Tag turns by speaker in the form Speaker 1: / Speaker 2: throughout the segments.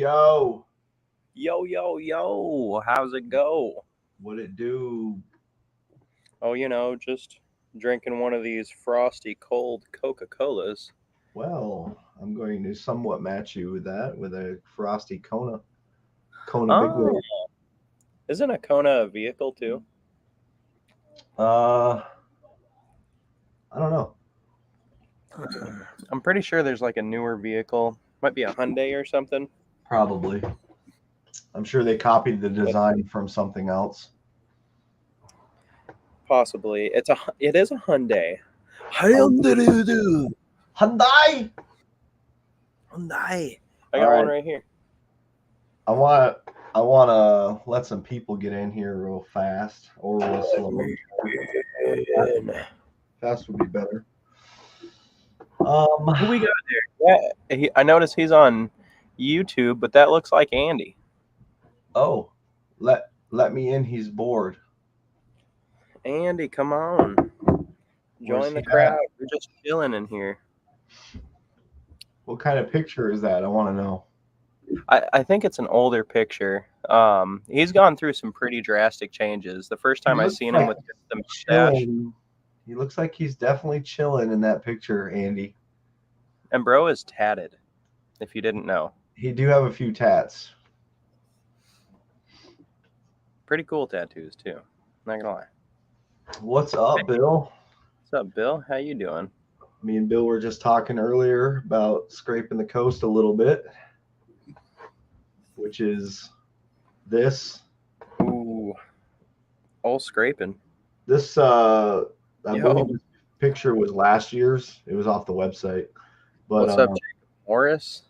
Speaker 1: yo.
Speaker 2: Yo, yo, yo. How's it go?
Speaker 1: What it do?
Speaker 2: Oh, just drinking one of these frosty cold Coca-Colas.
Speaker 1: Well, I'm going to somewhat match you with that with a frosty Kona. Kona Big
Speaker 2: Oh,
Speaker 1: Wave.
Speaker 2: isn't a Kona a vehicle too?
Speaker 1: Uh, I don't know.
Speaker 2: I'm pretty sure there's like a newer vehicle. Might be a Hyundai or something.
Speaker 1: Probably. I'm sure they copied the design from something else.
Speaker 2: Possibly. It is a Hyundai. Hyundai.
Speaker 1: Hyundai.
Speaker 2: Hyundai. I
Speaker 1: All
Speaker 2: got one
Speaker 1: right.
Speaker 2: right here.
Speaker 1: I want to let some people get in here real fast or real slow. Fast would be better.
Speaker 2: Who we got there? Yeah, I noticed he's on YouTube, but that looks like Andy.
Speaker 1: Oh, let me in. He's bored.
Speaker 2: Andy, come on.
Speaker 1: Where's
Speaker 2: Join the
Speaker 1: he
Speaker 2: crowd.
Speaker 1: at?
Speaker 2: We're just chilling in here.
Speaker 1: What kind of picture is that? I want to know.
Speaker 2: I think it's an older picture. He's gone through some pretty drastic changes. The first time I seen him with the mustache.
Speaker 1: Chilling. He looks like he's definitely chilling in that picture, Andy.
Speaker 2: And bro is tatted, if you didn't know.
Speaker 1: He do have a few tats.
Speaker 2: Pretty cool tattoos too. Not gonna lie.
Speaker 1: What's up, Bill?
Speaker 2: What's up, Bill? How you doing?
Speaker 1: Me and Bill were just talking earlier about scraping the coast a little bit, which is this.
Speaker 2: Ooh. All scraping.
Speaker 1: This I believe this picture was last year's. It was off the website. But
Speaker 2: what's up, Jacob Morris?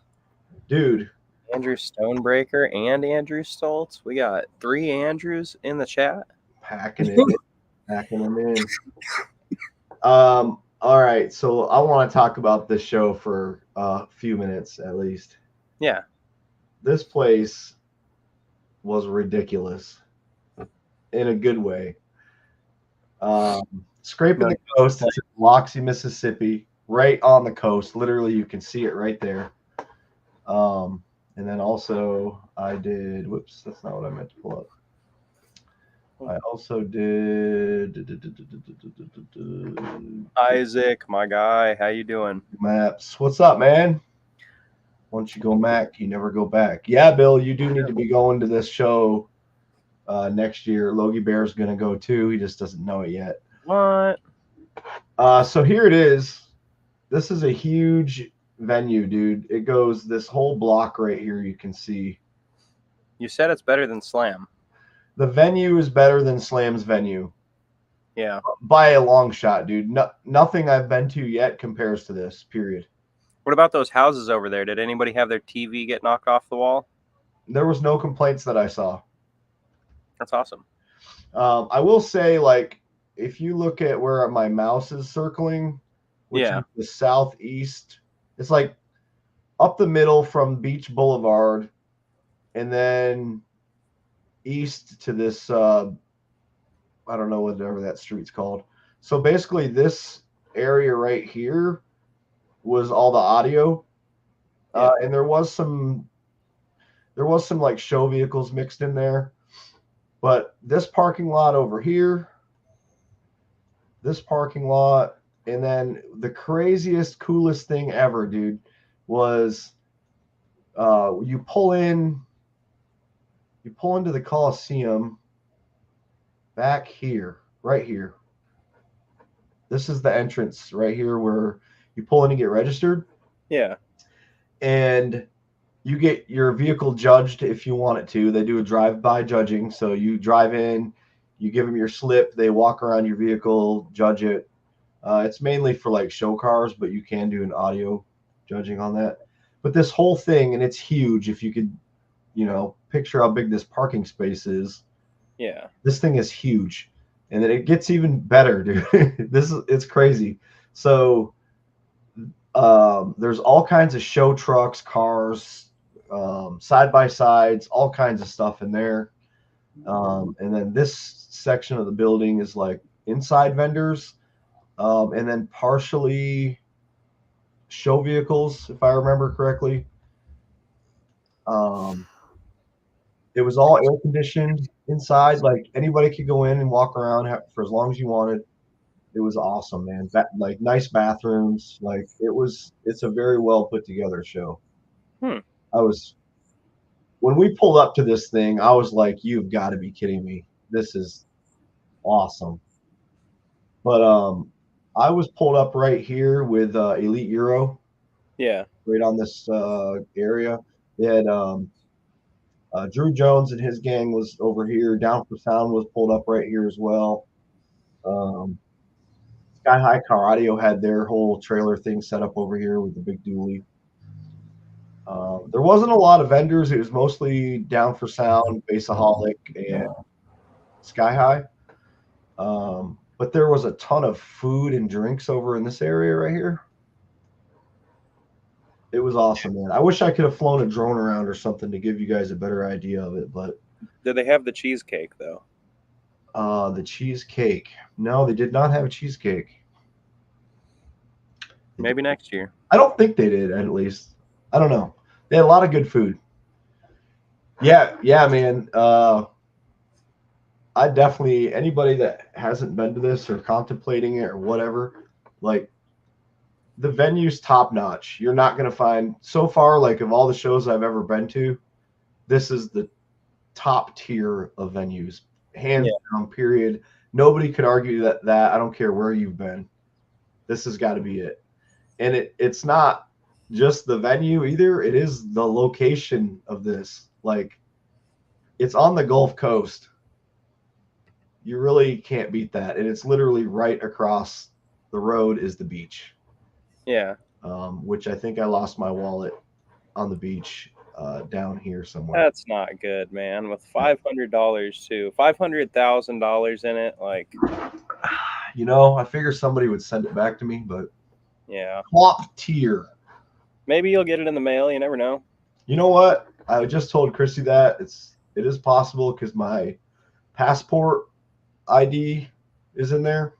Speaker 1: Dude.
Speaker 2: Andrew Stonebreaker and Andrew Stoltz. We got 3 Andrews in the chat.
Speaker 1: Packing them in. All right, so I want to talk about this show for a few minutes at least.
Speaker 2: Yeah.
Speaker 1: This place was ridiculous in a good way. Scraping the coast, it's in Biloxi, Mississippi, right on the coast. Literally, you can see it right there. And then also I did, whoops, that's not what I meant to pull up. I also did
Speaker 2: Isaac, my guy, how you doing?
Speaker 1: Maps. What's up, man? Once you go Mac, you never go back. Yeah, Bill, you do need to be going to this show next year. Logie Bear's going to go too. He just doesn't know it yet.
Speaker 2: What?
Speaker 1: So here it is. This is a huge venue, dude. It goes this whole block right here. You can see.
Speaker 2: You said it's better than Slam.
Speaker 1: The venue is better than Slam's venue.
Speaker 2: Yeah.
Speaker 1: By a long shot, dude. Nothing I've been to yet compares to this, period.
Speaker 2: What about those houses over there? Did anybody have their TV get knocked off the wall?
Speaker 1: There was no complaints that I saw.
Speaker 2: That's awesome.
Speaker 1: I will say, like, if you look at where my mouse is circling, which is the southeast, it's like up the middle from Beach Boulevard and then east to this, I don't know whatever that street's called. So basically this area right here was all the audio. And there was some like show vehicles mixed in there. But this parking lot over here, this parking lot, and then the craziest, coolest thing ever, dude, was you pull into the Coliseum back here, right here. This is the entrance right here where you pull in and get registered.
Speaker 2: Yeah.
Speaker 1: And you get your vehicle judged if you want it to. They do a drive-by judging. So you drive in, you give them your slip, they walk around your vehicle, judge it. It's mainly for like show cars, but you can do an audio judging on that. But this whole thing, and it's huge, if you could, picture how big this parking space is.
Speaker 2: Yeah.
Speaker 1: This thing is huge. And then it gets even better, dude. It's crazy. So there's all kinds of show trucks, cars, side-by-sides, all kinds of stuff in there. And then this section of the building is like inside vendors, and then partially show vehicles, if I remember correctly. It was all air conditioned inside. Like anybody could go in and walk around for as long as you wanted. It was awesome, man. Like nice bathrooms. Like it's a very well put together show. I was when we pulled up to this thing, I was like, "You've got to be kidding me! This is awesome." But I was pulled up right here with Elite Euro.
Speaker 2: Yeah.
Speaker 1: Right on this area. They had Drew Jones and his gang was over here. Down for Sound was pulled up right here as well. Sky High Car Audio had their whole trailer thing set up over here with the big dually. There wasn't a lot of vendors. It was mostly Down for Sound, Bassaholic, and Sky High. But there was a ton of food and drinks over in this area right here. It was awesome, man. I wish I could have flown a drone around or something to give you guys a better idea of it. But
Speaker 2: did they have the cheesecake though?
Speaker 1: The cheesecake. No, they did not have a cheesecake.
Speaker 2: Maybe next year.
Speaker 1: I don't think they did, at least. I don't know. They had a lot of good food. Yeah, man. I definitely, anybody that hasn't been to this or contemplating it or whatever, like, the venue's top notch. You're not going to find, so far, like, of all the shows I've ever been to, this is the top tier of venues. Hands down, period. Nobody could argue that. I don't care where you've been. This has got to be it. And it's not just the venue either. It is the location of this. Like, it's on the Gulf Coast. You really can't beat that. And it's literally right across the road is the beach.
Speaker 2: Yeah.
Speaker 1: Which I think I lost my wallet on the beach down here somewhere.
Speaker 2: That's not good, man. With $500 too, $500,000 in it, like.
Speaker 1: You know, I figure somebody would send it back to me, but
Speaker 2: yeah,
Speaker 1: top tier.
Speaker 2: Maybe you'll get it in the mail. You never know.
Speaker 1: You know what? I just told Chrissy that it is possible because my passport ID is in there,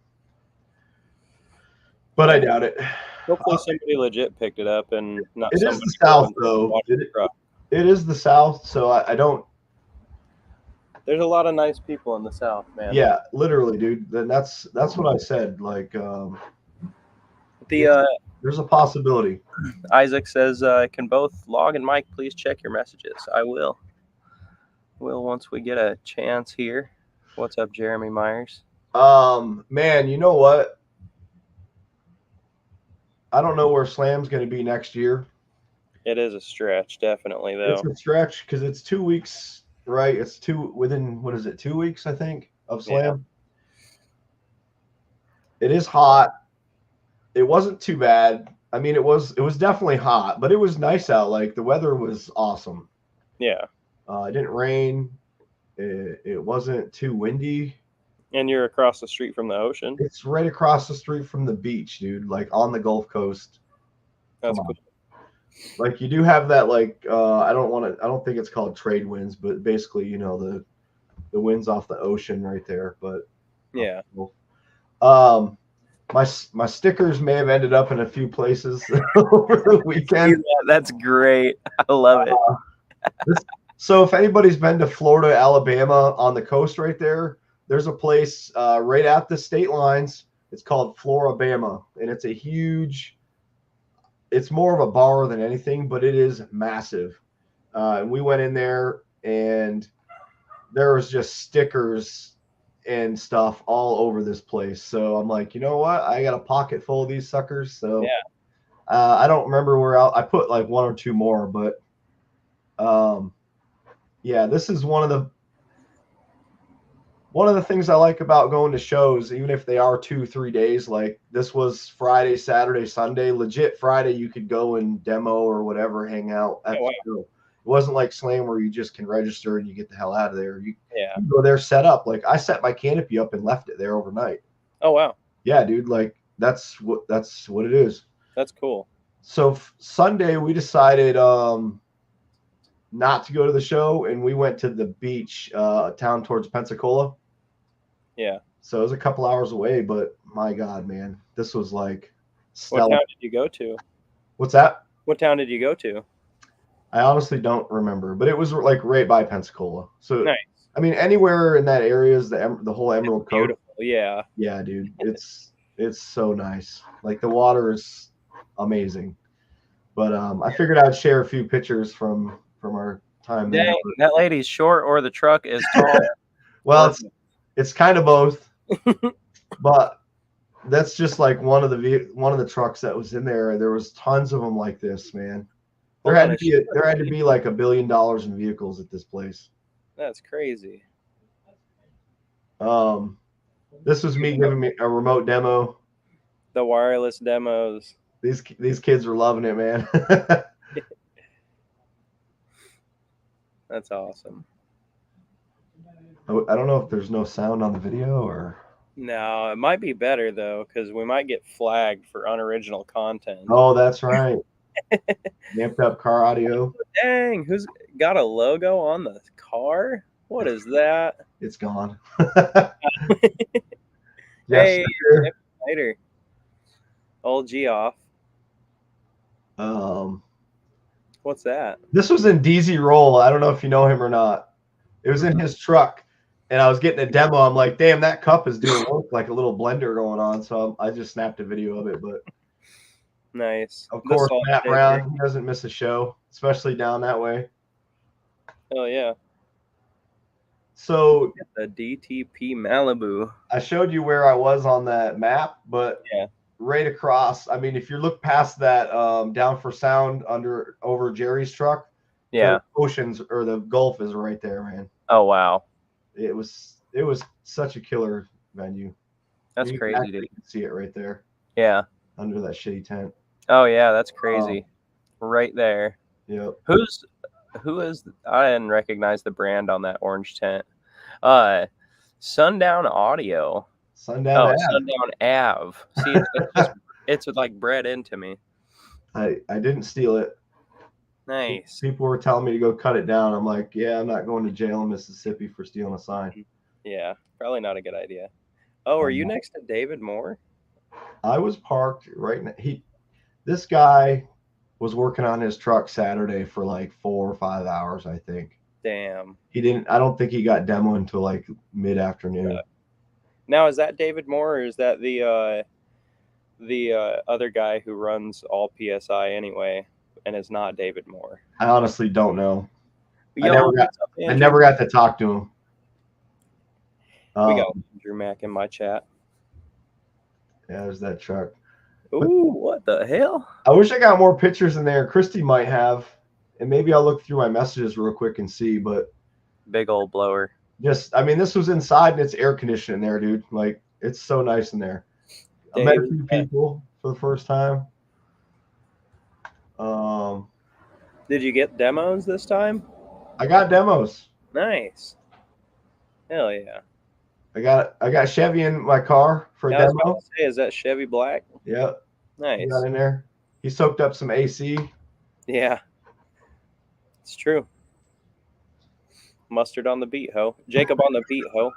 Speaker 1: but I doubt it.
Speaker 2: Hopefully, somebody legit picked it up and not.
Speaker 1: It is the South, though. It is the South, so I don't.
Speaker 2: There's a lot of nice people in the South, man.
Speaker 1: Yeah, literally, dude. Then that's what I said. Like, there's a possibility.
Speaker 2: Isaac says, "Can both Log and Mike please check your messages?" I will. Once we get a chance here. What's up, Jeremy Myers?
Speaker 1: Man, you know what? I don't know where Slam's going to be next year.
Speaker 2: It is a stretch, definitely, though.
Speaker 1: It's a stretch because it's 2 weeks. Right, it's within 2 weeks, I think, of Slam. Yeah. It is hot. It wasn't too bad. I mean, it was definitely hot, but it was nice out. Like the weather was awesome.
Speaker 2: Yeah.
Speaker 1: It didn't rain. It wasn't too windy.
Speaker 2: And you're across the street from the ocean.
Speaker 1: It's right across the street from the beach, dude. Like on the Gulf Coast.
Speaker 2: That's cool.
Speaker 1: Like you do have that, like I don't think it's called trade winds, but basically, you know, the winds off the ocean right there. But
Speaker 2: yeah,
Speaker 1: my stickers may have ended up in a few places over the weekend.
Speaker 2: That's great. I love it.
Speaker 1: So if anybody's been to Florida, Alabama on the coast right there, there's a place right at the state lines. It's called Florabama, and it's a huge. It's more of a bar than anything, but it is massive. And we went in there, and there was just stickers and stuff all over this place. So I'm like, you know what? I got a pocket full of these suckers. So yeah. I don't remember where I put like one or two more, but yeah, this is one of the things I like about going to shows, even if they are 2-3 days. Like this was Friday, Saturday, Sunday. Legit Friday, you could go and demo or whatever, hang out at the show. It wasn't like Slam where you just can register and you get the hell out of there. You go there, set up. Like I set my canopy up and left it there overnight.
Speaker 2: Oh wow.
Speaker 1: Yeah, dude. Like that's what it is.
Speaker 2: That's cool.
Speaker 1: So Sunday we decided not to go to the show, and we went to the beach town towards Pensacola.
Speaker 2: Yeah.
Speaker 1: So it was a couple hours away, but my God, man, this was like
Speaker 2: stellar. What town did you go to?
Speaker 1: What's that?
Speaker 2: What town did you go to?
Speaker 1: I honestly don't remember, but it was like right by Pensacola. So
Speaker 2: Nice.
Speaker 1: I mean, anywhere in that area is the whole Emerald Coast.
Speaker 2: Beautiful. Yeah.
Speaker 1: Yeah, dude, it's so nice. Like the water is amazing. But I figured I'd share a few pictures from our time there.
Speaker 2: Dang, that lady's short or the truck is tall.
Speaker 1: Well, it's kind of both. But that's just like one of the trucks that was in there. There was tons of them like this, man. There had to be like $1 billion in vehicles at this place.
Speaker 2: That's crazy.
Speaker 1: This was me giving me a remote demo.
Speaker 2: The wireless demos.
Speaker 1: These kids were loving it, man.
Speaker 2: That's awesome.
Speaker 1: I don't know if there's no sound on the video or.
Speaker 2: No, it might be better though, because we might get flagged for unoriginal content.
Speaker 1: Oh, that's right. Amped up car audio.
Speaker 2: Dang, who's got a logo on the car? What is that?
Speaker 1: It's gone.
Speaker 2: Hey, later. Old Geoff. What's that?
Speaker 1: This was in DZ Roll. I don't know if you know him or not. It was in his truck, and I was getting a demo. I'm like, damn, that cup is doing work, like a little blender going on. So I just snapped a video of it. But
Speaker 2: nice.
Speaker 1: Of course, Matt Brown, he doesn't miss a show, especially down that way.
Speaker 2: Oh yeah.
Speaker 1: So
Speaker 2: the DTP Malibu.
Speaker 1: I showed you where I was on that map, but
Speaker 2: yeah,
Speaker 1: right across. I mean, if you look past that, down for sound over Jerry's truck,
Speaker 2: yeah,
Speaker 1: the oceans or the Gulf is right there, man.
Speaker 2: Oh wow,
Speaker 1: it was such a killer venue.
Speaker 2: That's crazy, dude.
Speaker 1: You can see it right there.
Speaker 2: Yeah,
Speaker 1: under that shitty tent.
Speaker 2: Oh yeah, that's crazy. Right there.
Speaker 1: Yep.
Speaker 2: Who is? I didn't recognize the brand on that orange tent. Sundown Audio.
Speaker 1: Sundown
Speaker 2: Ave. See, it's like bred into me.
Speaker 1: I didn't steal it.
Speaker 2: Nice.
Speaker 1: People were telling me to go cut it down. I'm like, yeah, I'm not going to jail in Mississippi for stealing a sign.
Speaker 2: Yeah, probably not a good idea. Oh, are you next to David Moore?
Speaker 1: I was parked right now. This guy was working on his truck Saturday for like 4 or 5 hours, I think.
Speaker 2: Damn.
Speaker 1: I don't think he got demo until like mid-afternoon.
Speaker 2: Now, is that David Moore, or is that the other guy who runs all PSI anyway, and is not David Moore?
Speaker 1: I honestly don't know. I never got to talk to him.
Speaker 2: We got Andrew Mack in my chat.
Speaker 1: Yeah, there's that truck.
Speaker 2: Ooh, what the hell?
Speaker 1: I wish I got more pictures in there. Christy might have, and maybe I'll look through my messages real quick and see. But
Speaker 2: big old blower.
Speaker 1: I mean, this was inside and it's air conditioned in there, dude. Like, it's so nice in there. I met a few people for the first time.
Speaker 2: Did you get demos this time?
Speaker 1: I got demos.
Speaker 2: Nice. Hell yeah.
Speaker 1: I got Chevy in my car for a demo. I was
Speaker 2: about to say, is that Chevy Black?
Speaker 1: Yep.
Speaker 2: Nice.
Speaker 1: He got in there. He soaked up some AC.
Speaker 2: Yeah. It's true. Mustard on the beat, ho. Jacob on the beat,
Speaker 1: ho.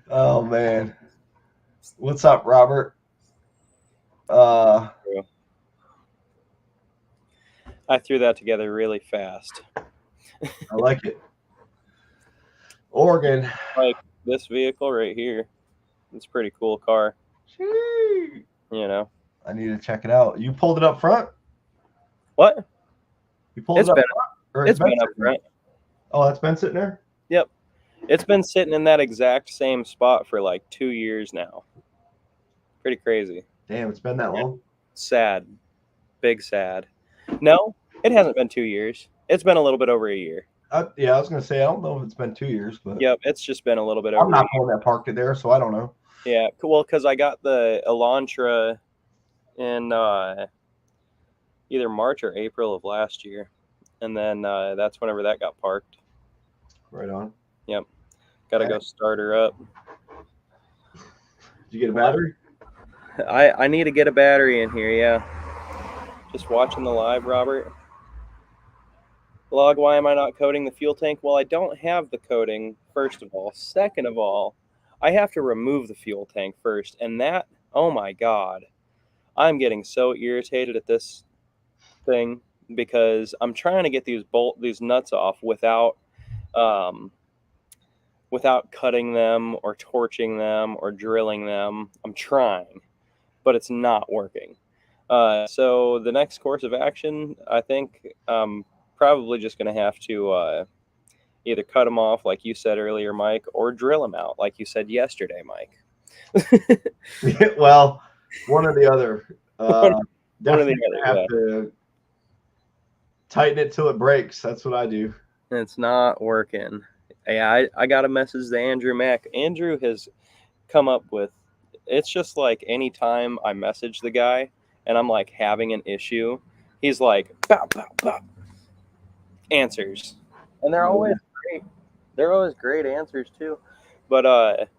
Speaker 1: Oh man. What's up, Robert?
Speaker 2: I threw that together really fast.
Speaker 1: I like it. Oregon.
Speaker 2: Like this vehicle right here. It's a pretty cool car.
Speaker 1: Gee.
Speaker 2: You know.
Speaker 1: I need to check it out. You pulled it up front?
Speaker 2: What?
Speaker 1: You pulled it up front?
Speaker 2: It's been up front.
Speaker 1: Oh, that's been sitting there?
Speaker 2: Yep. It's been sitting in that exact same spot for like 2 years now. Pretty crazy.
Speaker 1: Damn, it's been that long?
Speaker 2: Sad. Big sad. No, it hasn't been 2 years. It's been a little bit over a year.
Speaker 1: Yeah, I was going to say, I don't know if it's been 2 years, but.
Speaker 2: Yep, it's just been a little bit over.
Speaker 1: I'm not the one that parked it there, so I don't know.
Speaker 2: Yeah, well, because I got the Elantra in either March or April of last year. And then that's whenever that got parked.
Speaker 1: Right on.
Speaker 2: Yep. Got to go start her up.
Speaker 1: Did you get a battery?
Speaker 2: I need to get a battery in here, yeah. Just watching the live, Robert. Log, why am I not coating the fuel tank? Well, I don't have the coating, first of all. Second of all, I have to remove the fuel tank first. And that, oh my God. I'm getting so irritated at this thing because I'm trying to get these nuts off without cutting them or torching them or drilling them. I'm trying, but it's not working. So the next course of action, I think I'm probably just going to have to either cut them off, like you said earlier, Mike, or drill them out, like you said yesterday, Mike.
Speaker 1: Well, one or the other. Definitely have
Speaker 2: yeah.
Speaker 1: to tighten it till it breaks. That's what I do.
Speaker 2: It's not working. Yeah, I got to message the Andrew Mack. Andrew has come up with, it's just like anytime I message the guy and I'm like having an issue, he's like, bow, bow, bow, answers. And they're always great. They're always great answers too. But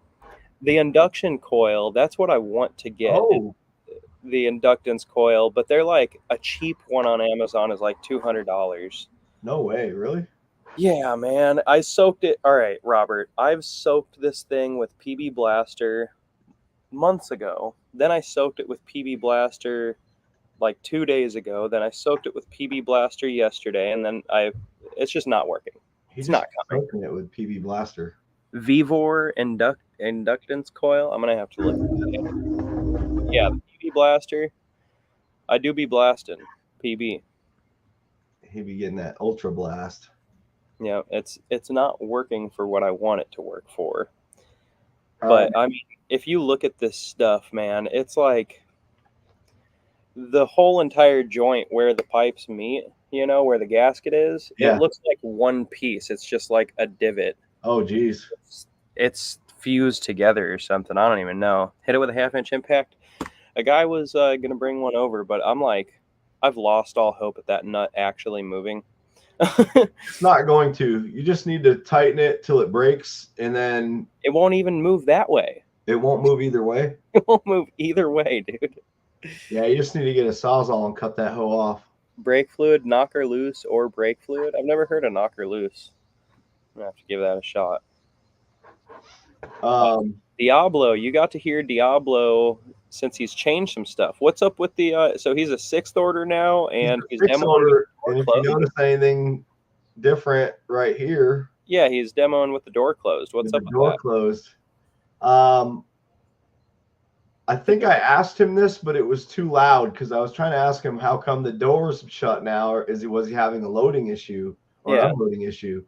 Speaker 2: the induction coil, that's what I want to get.
Speaker 1: Oh.
Speaker 2: The inductance coil, but they're like a cheap one on Amazon is like $200.
Speaker 1: No way, really?
Speaker 2: Yeah, man. I soaked it. All right, Robert. I've soaked this thing with PB Blaster months ago. Then I soaked it with PB Blaster like 2 days ago. Then I soaked it with PB Blaster yesterday, and then it's just not working. It's not coming.
Speaker 1: Soaking it with PB Blaster.
Speaker 2: Vevor inductance coil. I'm gonna have to look at that. Yeah, the PB Blaster. I do be blasting PB.
Speaker 1: He'd be getting that ultra blast.
Speaker 2: Yeah, it's not working for what I want it to work for. But I mean, if you look at this stuff, man, it's like the whole entire joint where the pipes meet, where the gasket is, It looks like one piece. It's just like a divot.
Speaker 1: Oh, geez.
Speaker 2: It's fused together or something. I don't even know. Hit it with a 1/2-inch impact. A guy was going to bring one over, but I'm like, I've lost all hope at that nut actually moving.
Speaker 1: It's not going to. You just need to tighten it till it breaks, and then
Speaker 2: it won't even move that way.
Speaker 1: It won't move either way?
Speaker 2: It won't move either way, dude.
Speaker 1: Yeah, you just need to get a Sawzall and cut that hoe off.
Speaker 2: Brake fluid, knocker loose, or brake fluid. I've never heard of knocker loose. I'm going to have to give that a shot. Diablo, you got to hear Diablo since he's changed some stuff. What's up with the so he's a 6th order now, and he's
Speaker 1: demoing order, and if you notice anything different right here,
Speaker 2: yeah, he's demoing with the door closed. What's up with
Speaker 1: door
Speaker 2: that?
Speaker 1: Closed. I think I asked him this, but it was too loud because I was trying to ask him how come the door's shut now, or was he having a loading issue or unloading issue?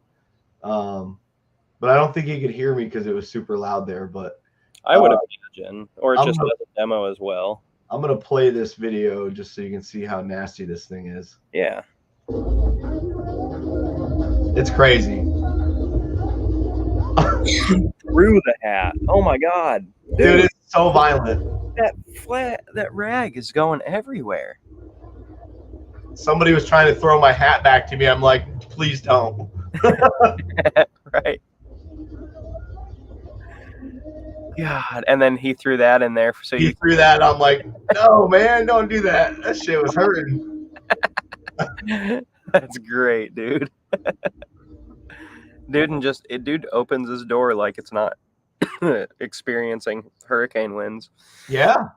Speaker 1: But I don't think he could hear me because it was super loud there. But
Speaker 2: I would imagine, or just as a demo as well.
Speaker 1: I'm gonna play this video just so you can see how nasty this thing is.
Speaker 2: Yeah,
Speaker 1: it's crazy.
Speaker 2: Through the hat. Oh my god,
Speaker 1: dude, it's so violent.
Speaker 2: That rag is going everywhere.
Speaker 1: Somebody was trying to throw my hat back to me. I'm like, please don't.
Speaker 2: Right. God, and then he threw that in there. So
Speaker 1: he threw that. I'm like, no, man, don't do that. That shit was hurting.
Speaker 2: That's great, dude. Dude opens his door like it's not experiencing hurricane winds.
Speaker 1: Yeah.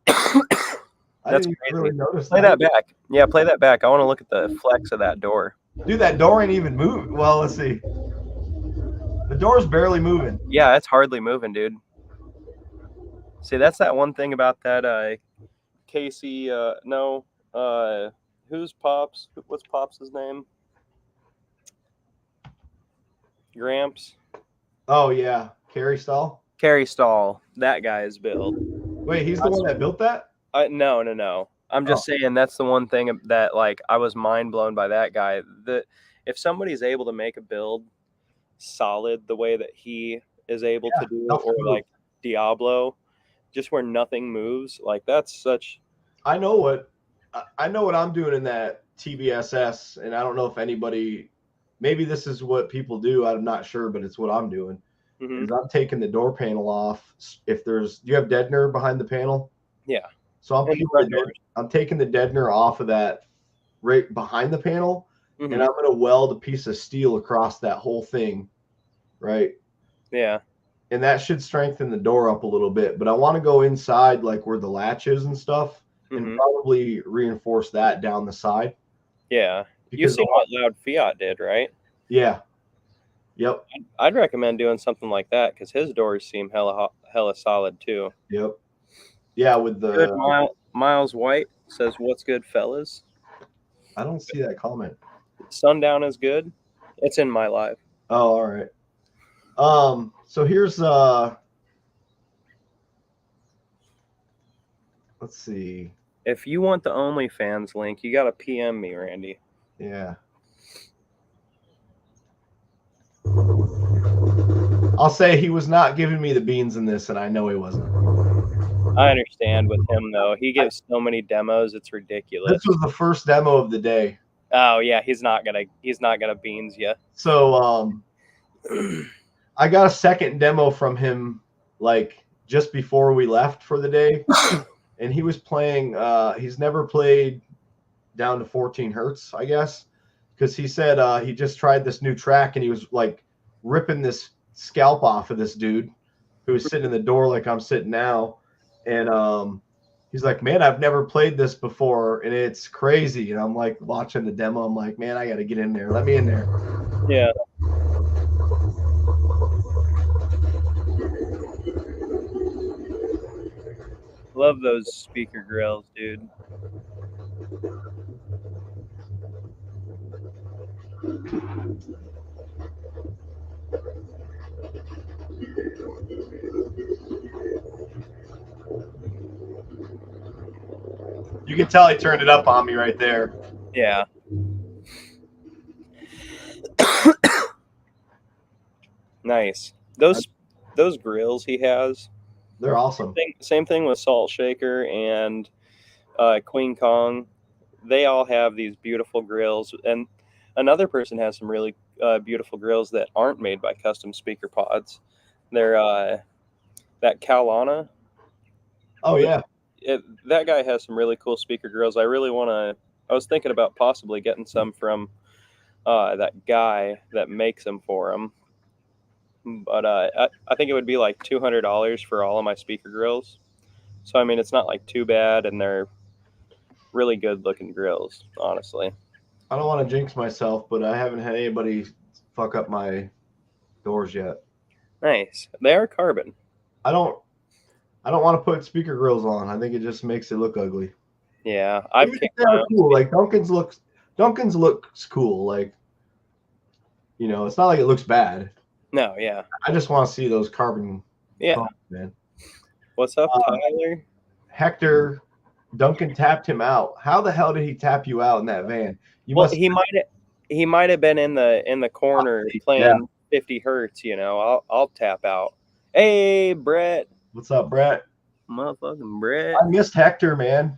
Speaker 2: That's crazy. Really play that back. Yeah, play that back. I want to look at the flex of that door.
Speaker 1: Dude, that door ain't even moving. Well, let's see. The door's barely moving.
Speaker 2: Yeah, it's hardly moving, dude. See, that's that one thing about that Casey, who's Pops? What's Pops' name? Gramps.
Speaker 1: Oh, yeah. Carrie Stahl?
Speaker 2: Carrie Stahl. That guy's build.
Speaker 1: Wait, he's the one that built that?
Speaker 2: No. I'm just saying that's the one thing that, like, I was mind blown by that guy. That if somebody's able to make a build solid the way that he is able to do, or like Diablo, just where nothing moves, like that's such.
Speaker 1: I know what I'm doing in that TBSS, and I don't know if anybody. Maybe this is what people do. I'm not sure, but it's what I'm doing. Mm-hmm. Is I'm taking the door panel off. If do you have deadener behind the panel?
Speaker 2: Yeah.
Speaker 1: So I'm taking the deadener off of that right behind the panel, and I'm going to weld a piece of steel across that whole thing, right?
Speaker 2: Yeah.
Speaker 1: And that should strengthen the door up a little bit. But I want to go inside, like where the latch is and stuff, and probably reinforce that down the side.
Speaker 2: Yeah. You've
Speaker 1: Because
Speaker 2: seen what Loud Fiat did, right?
Speaker 1: yeah. Yep.
Speaker 2: I'd recommend doing something like that because his doors seem hella solid too.
Speaker 1: Yep. Yeah, with
Speaker 2: Good
Speaker 1: the
Speaker 2: Miles White says, "What's good, fellas?
Speaker 1: I don't see that comment.
Speaker 2: Sundown is good." It's in my live.
Speaker 1: Oh, all right. So here's let's see.
Speaker 2: If you want the OnlyFans link, you gotta PM me, Randy.
Speaker 1: Yeah. I'll say he was not giving me the beans in this, and I know he wasn't.
Speaker 2: I understand with him though. He gives so many demos, it's ridiculous.
Speaker 1: This was the first demo of the day.
Speaker 2: Oh yeah, he's not gonna beans you.
Speaker 1: So I got a second demo from him like just before we left for the day. And he was playing he's never played down to 14 hertz, I guess. Because he said he just tried this new track and he was like ripping this scalp off of this dude who was sitting in the door like I'm sitting now. And he's like, man, I've never played this before and it's crazy. And I'm like watching the demo. I'm like, man, I got to get in there. Let me in there.
Speaker 2: Yeah. Love those speaker grills, dude.
Speaker 1: You can tell he turned it up on me right there.
Speaker 2: Yeah. Nice. Those grills he has.
Speaker 1: They're awesome.
Speaker 2: Same thing with Salt Shaker and Queen Kong. They all have these beautiful grills, and another person has some really beautiful grills that aren't made by Custom Speaker Pods. They're that Calana.
Speaker 1: Oh yeah.
Speaker 2: That guy has some really cool speaker grills. I was thinking about possibly getting some from that guy that makes them for him. But I think it would be like $200 for all of my speaker grills. So I mean, it's not like too bad, and they're really good looking grills, honestly.
Speaker 1: I don't want to jinx myself, but I haven't had anybody fuck up my doors yet.
Speaker 2: Nice. They are carbon.
Speaker 1: I don't want to put speaker grills on. I think it just makes it look ugly.
Speaker 2: Yeah,
Speaker 1: they're cool. Like Duncan's looks cool. Like, you know, it's not like it looks bad.
Speaker 2: No, yeah.
Speaker 1: I just want to see those carbon.
Speaker 2: Yeah,
Speaker 1: phones, man.
Speaker 2: What's up, Tyler?
Speaker 1: Hector, Duncan tapped him out. How the hell did he tap you out in that van?
Speaker 2: He might have been in the corner playing 50 hertz. You know, I'll tap out. Hey, Brett.
Speaker 1: What's up, Brett?
Speaker 2: Motherfucking Brett.
Speaker 1: I missed Hector, man.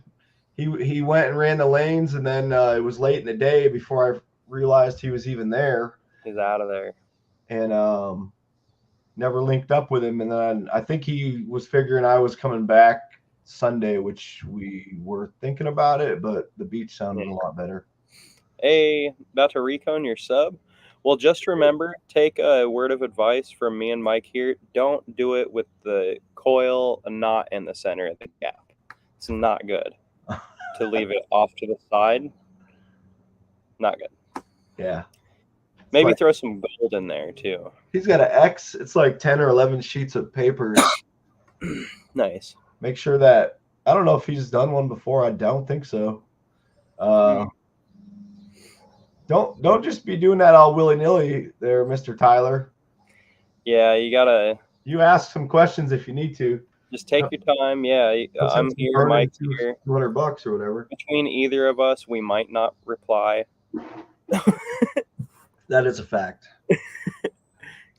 Speaker 1: He went and ran the lanes, and then it was late in the day before I realized he was even there.
Speaker 2: He's out of there.
Speaker 1: And never linked up with him. And then I think he was figuring I was coming back Sunday, which we were thinking about it, but the beach sounded a lot better.
Speaker 2: Hey, about to recon your sub? Well, just remember, take a word of advice from me and Mike here. Don't do it with the coil not in the center of the gap. It's not good to leave it off to the side. Not good.
Speaker 1: Yeah.
Speaker 2: Maybe throw some gold in there too.
Speaker 1: He's got an X. It's like 10 or 11 sheets of paper.
Speaker 2: Nice.
Speaker 1: Make sure that I don't know if he's done one before. I don't think so. Don't just be doing that all willy-nilly there, Mr. Tyler.
Speaker 2: Yeah,
Speaker 1: you ask some questions if you need to.
Speaker 2: Just take your time. Yeah, I'm here, Mike's here.
Speaker 1: $200 or whatever.
Speaker 2: Between either of us, we might not reply.
Speaker 1: That is a fact.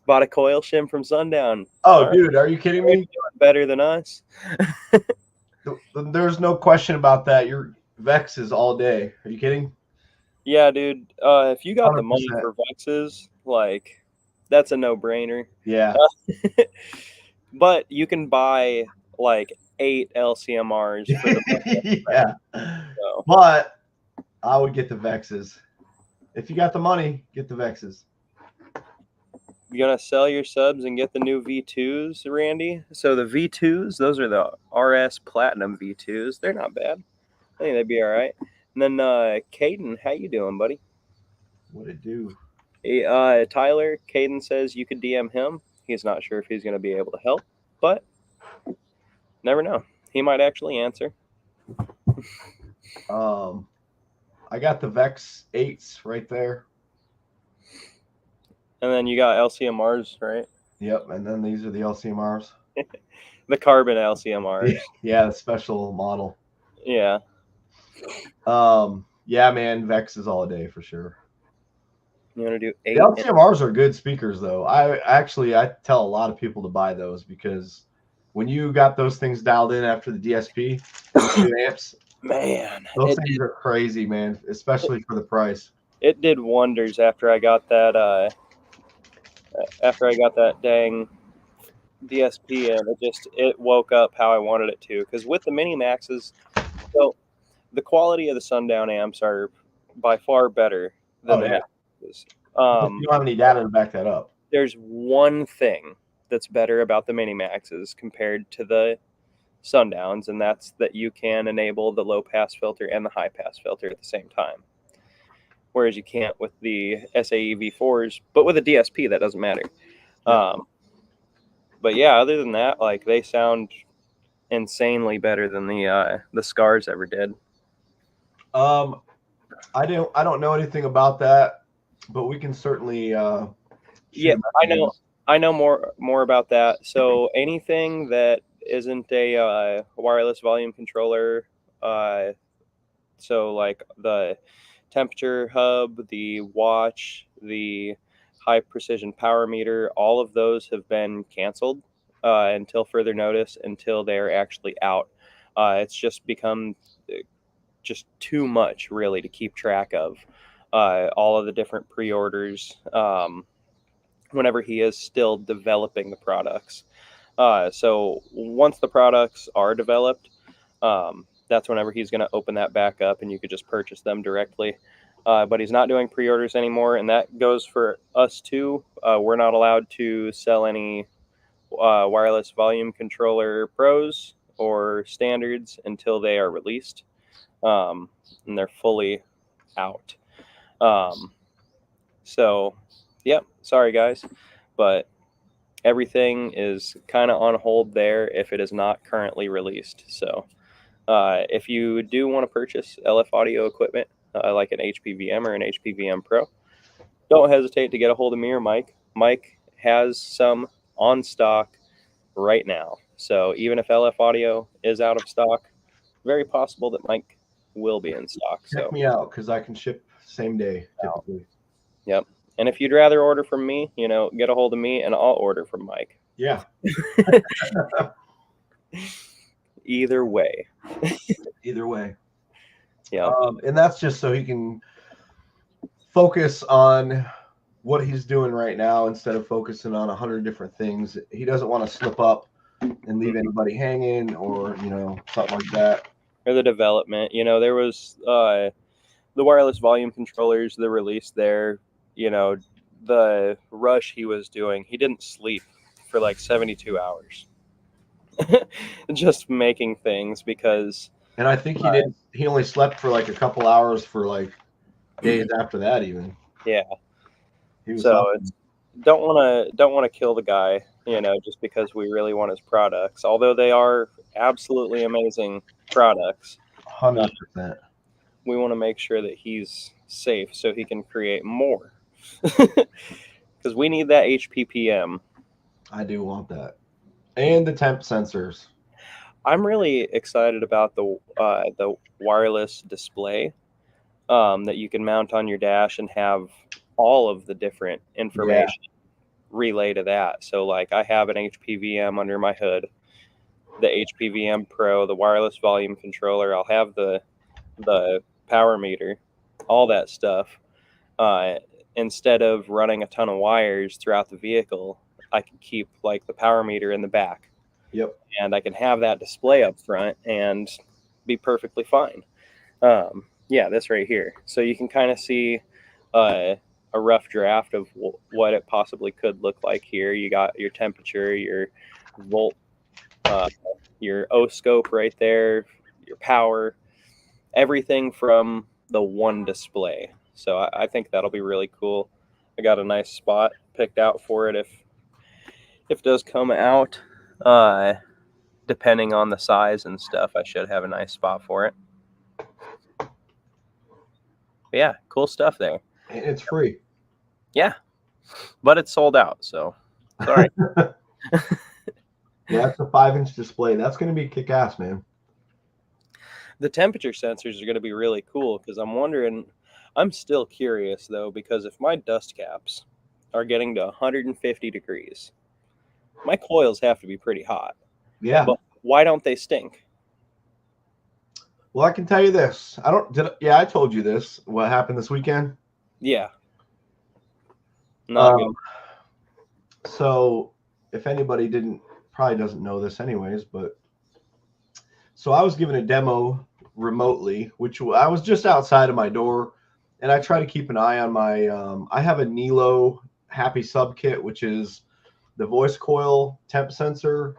Speaker 2: Bought a coil shim from Sundown.
Speaker 1: Oh, dude, are you kidding me?
Speaker 2: Better than us.
Speaker 1: There's no question about that. Your Vexes all day. Are you kidding?
Speaker 2: Yeah, dude. If you got 100%. The money for Vexes, like, that's a no-brainer.
Speaker 1: Yeah.
Speaker 2: But you can buy like 8 LCMRs for the
Speaker 1: yeah. So. But I would get the Vexes. If you got the money, get the Vexes.
Speaker 2: You gonna sell your subs and get the new V2s, Randy? So the V2s, those are the RS Platinum V2s. They're not bad. I think they'd be all right. And then Caden, how you doing, buddy?
Speaker 1: What it do?
Speaker 2: Tyler, Caden says you could DM him. He's not sure if he's going to be able to help, but never know. He might actually answer.
Speaker 1: I got the Vex 8s right there.
Speaker 2: And then you got LCMRs, right?
Speaker 1: Yep, and then these are the LCMRs.
Speaker 2: The carbon LCMRs.
Speaker 1: Yeah, the special model.
Speaker 2: Yeah.
Speaker 1: Yeah, man, Vex is all a day for sure.
Speaker 2: You want to do 8?
Speaker 1: The LCMRs are good speakers, though. I tell a lot of people to buy those because when you got those things dialed in after the DSP, amps,
Speaker 2: man,
Speaker 1: those things are crazy, man, especially for the price.
Speaker 2: It did wonders after I got that. After I got that dang DSP in, it woke up how I wanted it to. Because with the Mini Maxes, so the quality of the Sundown amps are by far better than the Mini Maxes.
Speaker 1: You don't have any data to back that up.
Speaker 2: There's one thing that's better about the Mini Maxes compared to the Sundowns, and that's that you can enable the low pass filter and the high pass filter at the same time. Whereas you can't with the SAE V4s, but with a DSP, that doesn't matter. But yeah, other than that, like they sound insanely better than the Scars ever did.
Speaker 1: I don't know anything about that, but we can certainly.
Speaker 2: Yeah, I know more about that. So anything that isn't a wireless volume controller, so like the temperature hub, the watch, the high precision power meter, all of those have been canceled until further notice, until they're actually out. It's just become just too much really to keep track of. All of the different pre-orders whenever he is still developing the products. So once the products are developed, that's whenever he's going to open that back up and you could just purchase them directly. But he's not doing pre-orders anymore, and that goes for us too. We're not allowed to sell any wireless volume controller pros or standards until they are released, and they're fully out. So, yep, sorry guys, but everything is kind of on hold there if it is not currently released. So if you do want to purchase LF audio equipment, like an HPVM or an HPVM Pro, don't hesitate to get a hold of me or Mike. Mike has some on stock right now. So even if LF audio is out of stock, very possible that Mike will be in stock.
Speaker 1: Check me out because I can ship same day typically.
Speaker 2: Yep. And if you'd rather order from me, get a hold of me and I'll order from Mike.
Speaker 1: Yeah.
Speaker 2: Either way.
Speaker 1: Either way.
Speaker 2: Yeah.
Speaker 1: And that's just so he can focus on what he's doing right now instead of focusing on 100 different things. He doesn't want to slip up and leave anybody hanging or, something like that.
Speaker 2: Or the development. There was the wireless volume controllers, the release there, the rush he was doing. He didn't sleep for like 72 hours just making things because.
Speaker 1: And I think he only slept for like a couple hours for like days after that even.
Speaker 2: Yeah. So don't want to kill the guy, just because we really want his products. Although they are absolutely amazing products.
Speaker 1: 100%.
Speaker 2: We want to make sure that he's safe so he can create more. Because we need that HPPM.
Speaker 1: I do want that. And the temp sensors.
Speaker 2: I'm really excited about the wireless display that you can mount on your dash and have all of the different information relay to that. So like I have an HPVM under my hood, the HPVM Pro, the wireless volume controller. I'll have the power meter, all that stuff. Instead of running a ton of wires throughout the vehicle, I can keep like the power meter in the back.
Speaker 1: Yep.
Speaker 2: And I can have that display up front and be perfectly fine. This right here. So you can kind of see a rough draft of what it possibly could look like here. You got your temperature, your volt, your O-scope right there, your power, everything from the one display. So I think that'll be really cool. I got a nice spot picked out for it if it does come out. Depending on the size and stuff, I should have a nice spot for it. But yeah, cool stuff there.
Speaker 1: And it's free.
Speaker 2: Yeah, but it's sold out, so sorry.
Speaker 1: Yeah, it's a 5-inch display. That's going to be kick-ass, man.
Speaker 2: The temperature sensors are going to be really cool because I'm still curious though, because if my dust caps are getting to 150 degrees, my coils have to be pretty hot.
Speaker 1: Yeah.
Speaker 2: But why don't they stink?
Speaker 1: Well, I can tell you this. I told you this. What happened this weekend?
Speaker 2: Yeah. Not good.
Speaker 1: So, if anybody probably doesn't know this anyways, but so I was given a demo remotely, which I was just outside of my door, and I try to keep an eye on my I have a Nilo Happy Sub Kit, which is the voice coil temp sensor,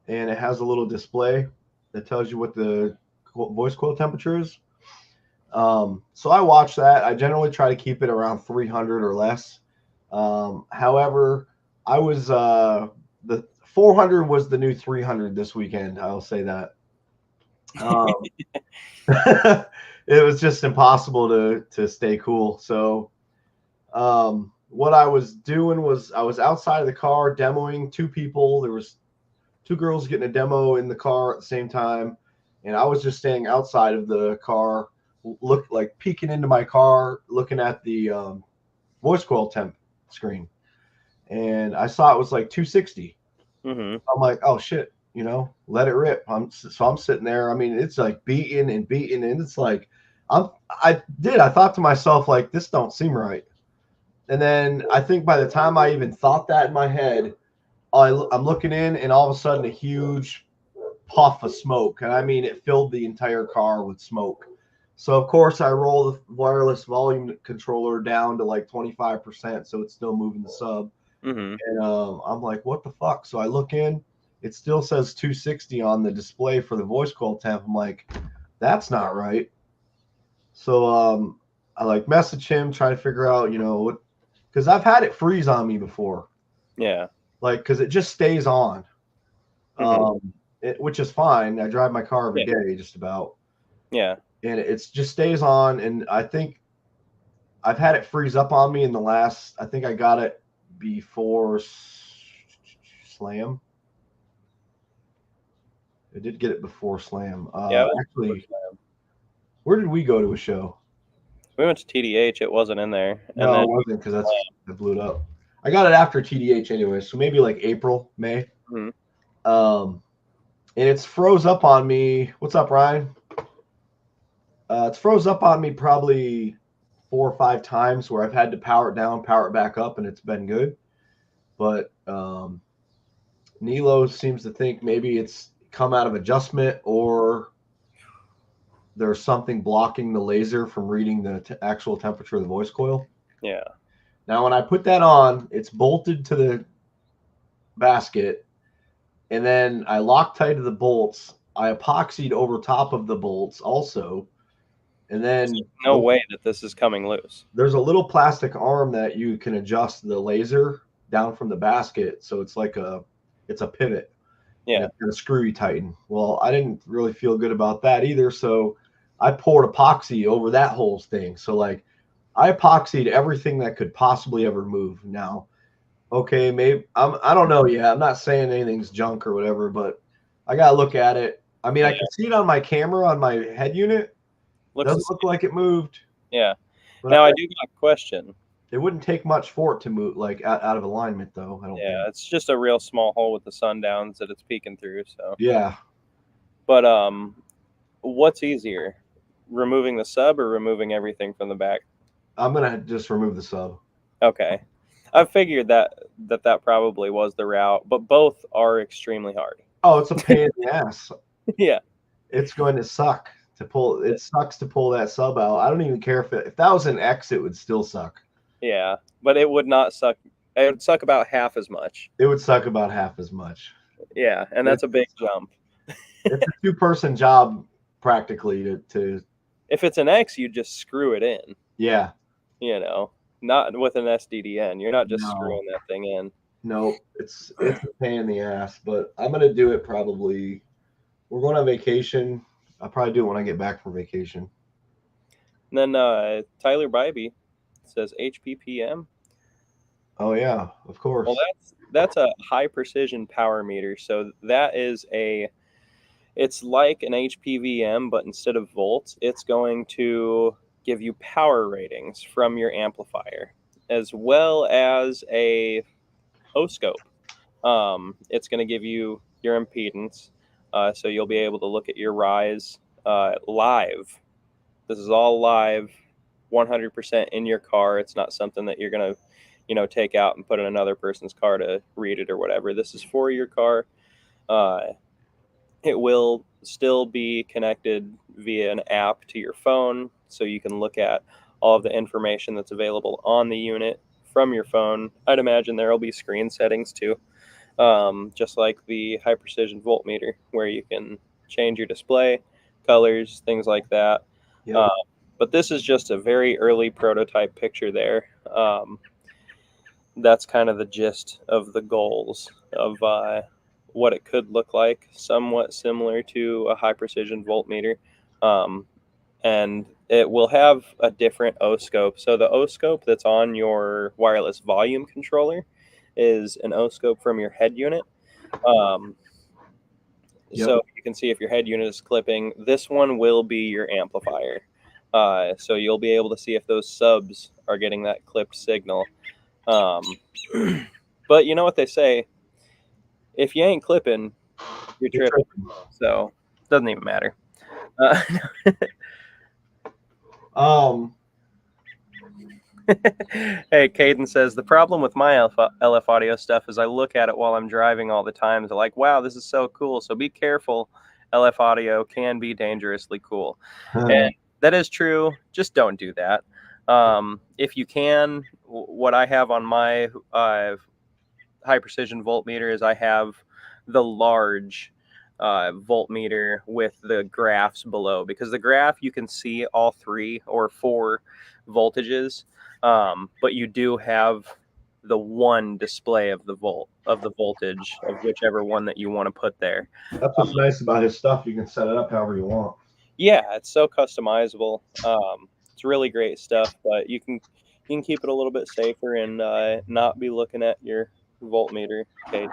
Speaker 1: and it has a little display that tells you what the voice coil temperature is. So I watch that. I generally try to keep it around 300 or less. However, I was the 400 was the new 300 this weekend. I'll say that. It was just impossible to stay cool. So what I was doing was I was outside of the car demoing two people. There was two girls getting a demo in the car at the same time, and I was just staying outside of the car, peeking into my car, looking at the voice coil temp screen, and I saw it was like 260.
Speaker 2: Mm-hmm.
Speaker 1: I'm like, oh shit, let it rip. I'm sitting there. I mean, it's like beating, and it's like I thought to myself, like, this don't seem right. And then I think by the time I even thought that in my head, I'm looking in, and all of a sudden a huge puff of smoke. And I mean, it filled the entire car with smoke. So of course I roll the wireless volume controller down to like 25%. So it's still moving the sub.
Speaker 2: Mm-hmm.
Speaker 1: And I'm like, what the fuck? So I look in, it still says 260 on the display for the voice coil temp. I'm like, that's not right. So I like message him, try to figure out, what, because I've had it freeze on me before.
Speaker 2: Yeah.
Speaker 1: Like, because it just stays on, which is fine. I drive my car every day, just about.
Speaker 2: Yeah.
Speaker 1: And it just stays on. And I think I've had it freeze up on me in the last, I think I got it before Slam. I did get it before Slam. Actually, where did we go to a show?
Speaker 2: We went to TDH. It wasn't in there.
Speaker 1: No, it wasn't, because I blew it up. I got it after TDH anyway, so maybe like April, May.
Speaker 2: Mm-hmm.
Speaker 1: And it's froze up on me. What's up, Ryan? It's froze up on me probably 4 or 5 times where I've had to power it down, power it back up, and it's been good. But Nilo seems to think maybe it's come out of adjustment, or there's something blocking the laser from reading the actual temperature of the voice coil.
Speaker 2: Yeah.
Speaker 1: Now, when I put that on, it's bolted to the basket, and then I Loctited the bolts. I epoxied over top of the bolts also, and then
Speaker 2: no way that this is coming loose.
Speaker 1: There's a little plastic arm that you can adjust the laser down from the basket, so it's like it's a pivot.
Speaker 2: Yeah.
Speaker 1: And a screw you tighten. Well, I didn't really feel good about that either, so I poured epoxy over that whole thing. So like, I epoxied everything that could possibly ever move. Now, okay, maybe I don't know yet. I'm not saying anything's junk or whatever, but I gotta look at it. I mean, I can see it on my camera on my head unit. Doesn't look like it moved.
Speaker 2: Yeah. But now I do got a question.
Speaker 1: It wouldn't take much for it to move, like out of alignment, though. I don't think.
Speaker 2: It's just a real small hole with the sundowns that it's peeking through. So
Speaker 1: yeah.
Speaker 2: But what's easier, removing the sub or removing everything from the back?
Speaker 1: I'm gonna just remove the sub.
Speaker 2: Okay, I figured that probably was the route, but both are extremely hard.
Speaker 1: Oh, it's a pain in the ass.
Speaker 2: Yeah,
Speaker 1: it's going to suck to pull. It sucks to pull that sub out. I don't even care if that was an X, it would still suck.
Speaker 2: Yeah, but it would not suck. It would suck about half as much.
Speaker 1: It would suck about half as much.
Speaker 2: Yeah, and that's a big jump.
Speaker 1: It's a 2-person job practically to.
Speaker 2: If it's an X, you just screw it in.
Speaker 1: Yeah.
Speaker 2: You know, not with an SDDN. You're not just
Speaker 1: No.
Speaker 2: screwing that thing in.
Speaker 1: Nope. It's a pain in the ass, but I'm gonna do it probably. We're going on vacation. I'll probably do it when I get back from vacation.
Speaker 2: And then Tyler Bybee says HPPM.
Speaker 1: Oh yeah, of course.
Speaker 2: Well, that's a high precision power meter. So that is it's like an HPVM, but instead of volts, it's going to give you power ratings from your amplifier, as well as a oscope. It's going to give you your impedance, so you'll be able to look at your rise live. This is all live, 100% in your car. It's not something that you're going to, take out and put in another person's car to read it or whatever. This is for your car. It will still be connected via an app to your phone, so you can look at all of the information that's available on the unit from your phone. I'd imagine there will be screen settings too, just like the high precision voltmeter, where you can change your display, colors, things like that.
Speaker 1: Yep.
Speaker 2: But this is just a very early prototype picture there. That's kind of the gist of the goals of what it could look like, somewhat similar to a high precision voltmeter. And it will have a different O-scope. So the O-scope that's on your wireless volume controller is an O-scope from your head unit. So you can see if your head unit is clipping. This one will be your amplifier. So you'll be able to see if those subs are getting that clipped signal. But you know what they say? If you ain't clipping, you're tripping. So it doesn't even matter. Hey, Caden says, the problem with my LF audio stuff is I look at it while I'm driving all the time. They're like, wow, this is so cool. So be careful. LF audio can be dangerously cool. And that is true. Just don't do that. If you can, what I have on my high precision voltmeter is I have the large voltmeter with the graphs below, because the graph you can see all 3 or 4 voltages, but you do have the one display of the voltage of whichever one that you want to put there.
Speaker 1: That's what's nice about his stuff. You can set it up however you want.
Speaker 2: Yeah, it's so customizable. It's really great stuff, but you can keep it a little bit safer and not be looking at your voltmeter. Okay.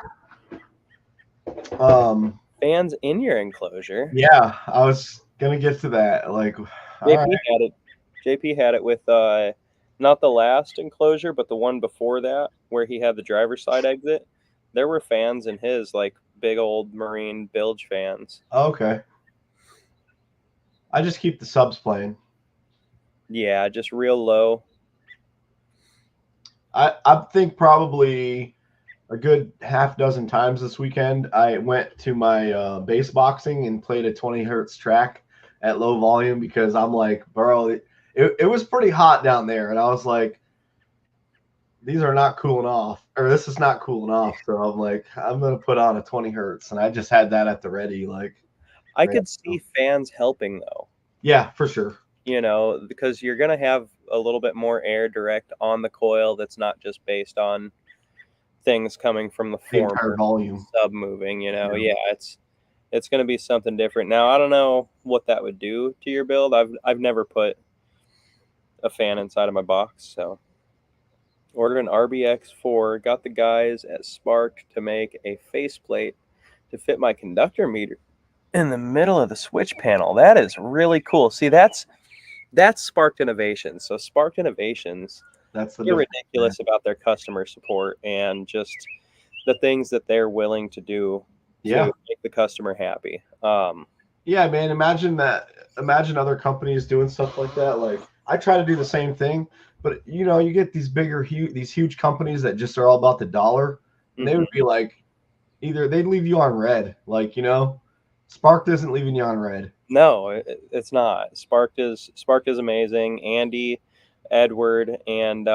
Speaker 2: Fans in your enclosure.
Speaker 1: Yeah, I was gonna get to that. Like,
Speaker 2: JP had it with not the last enclosure, but the one before that, where he had the driver's side exit. There were fans in his, like big old marine bilge fans.
Speaker 1: Okay. I just keep the subs playing.
Speaker 2: Yeah, just real low.
Speaker 1: I think probably a good half dozen times this weekend I went to my bass boxing and played a 20 hertz track at low volume, because I'm like, bro, it was pretty hot down there, and I was like, these are not cooling off, or this is not cooling off. So I'm like, I'm gonna put on a 20 hertz, and I just had that at the ready. Like,
Speaker 2: I could see fans helping though.
Speaker 1: Yeah, for sure.
Speaker 2: Because you're gonna have a little bit more air direct on the coil that's not just based on things coming from the former
Speaker 1: volume
Speaker 2: sub moving. Yeah, it's going to be something different. Now I don't know what that would do to your build. I've never put a fan inside of my box. So ordered an RBX4, got the guys at Spark to make a faceplate to fit my conductor meter in the middle of the switch panel. That is really cool. See, that's Spark Innovations. So Spark Innovations,
Speaker 1: they're
Speaker 2: ridiculous about their customer support and just the things that they're willing to do to make the customer happy.
Speaker 1: Yeah, man. Imagine other companies doing stuff like that. Like, I try to do the same thing, but you get these these huge companies that just are all about the dollar. And they would be like, either they'd leave you on red, like, Spark isn't leaving you on red.
Speaker 2: No, it's not. Spark is amazing. Andy, Edward, and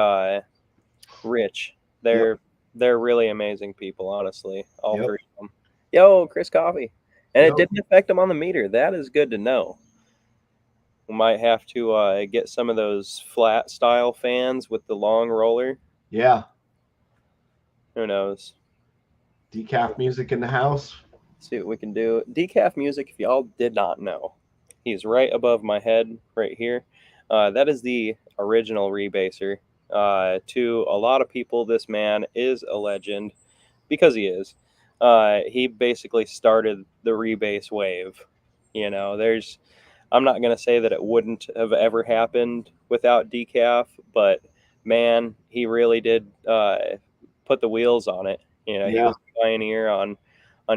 Speaker 2: Rich, they're really amazing people, honestly. All 3 of them. Yo, Chris Coffee. And it
Speaker 1: Yep.
Speaker 2: didn't affect him on the meter. That is good to know. We might have to get some of those flat style fans with the long roller.
Speaker 1: Yeah.
Speaker 2: Who knows?
Speaker 1: Decaf music in the house.
Speaker 2: See what we can do. Decaf music, if y'all did not know, he's right above my head right here. That is the original rebaser. To a lot of people, this man is a legend because he is. He basically started the rebase wave. You know, I'm not going to say that it wouldn't have ever happened without Decaf, but man, he really did put the wheels on it. You know, he
Speaker 1: Yeah.
Speaker 2: was a pioneer on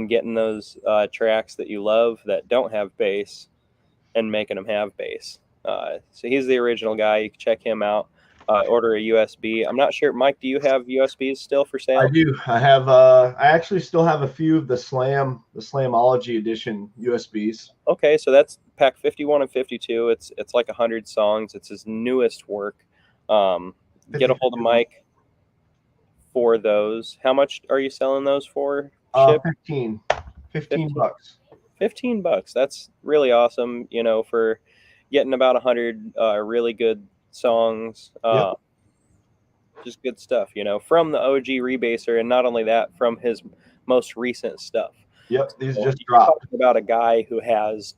Speaker 2: getting those tracks that you love that don't have bass and making them have bass. So he's the original guy. You can check him out. Order a USB. I'm not sure, Mike. Do you have USBs still for
Speaker 1: I
Speaker 2: sale?
Speaker 1: do. I have. I actually still have a few of the Slamology edition USBs.
Speaker 2: Okay, so that's pack 51 and 52. It's like 100 songs. It's his newest work. Get a hold of
Speaker 1: 52.
Speaker 2: Mike for those. How much are you selling those for? Ship
Speaker 1: 15.
Speaker 2: 15
Speaker 1: bucks.
Speaker 2: $15. That's really awesome. You know, for getting about 100 really good songs.
Speaker 1: Yep.
Speaker 2: Just good stuff. You know, from the OG Rebaser, and not only that, from his most recent stuff.
Speaker 1: Yep. These
Speaker 2: So
Speaker 1: just
Speaker 2: you're
Speaker 1: dropped.
Speaker 2: talking about a guy who has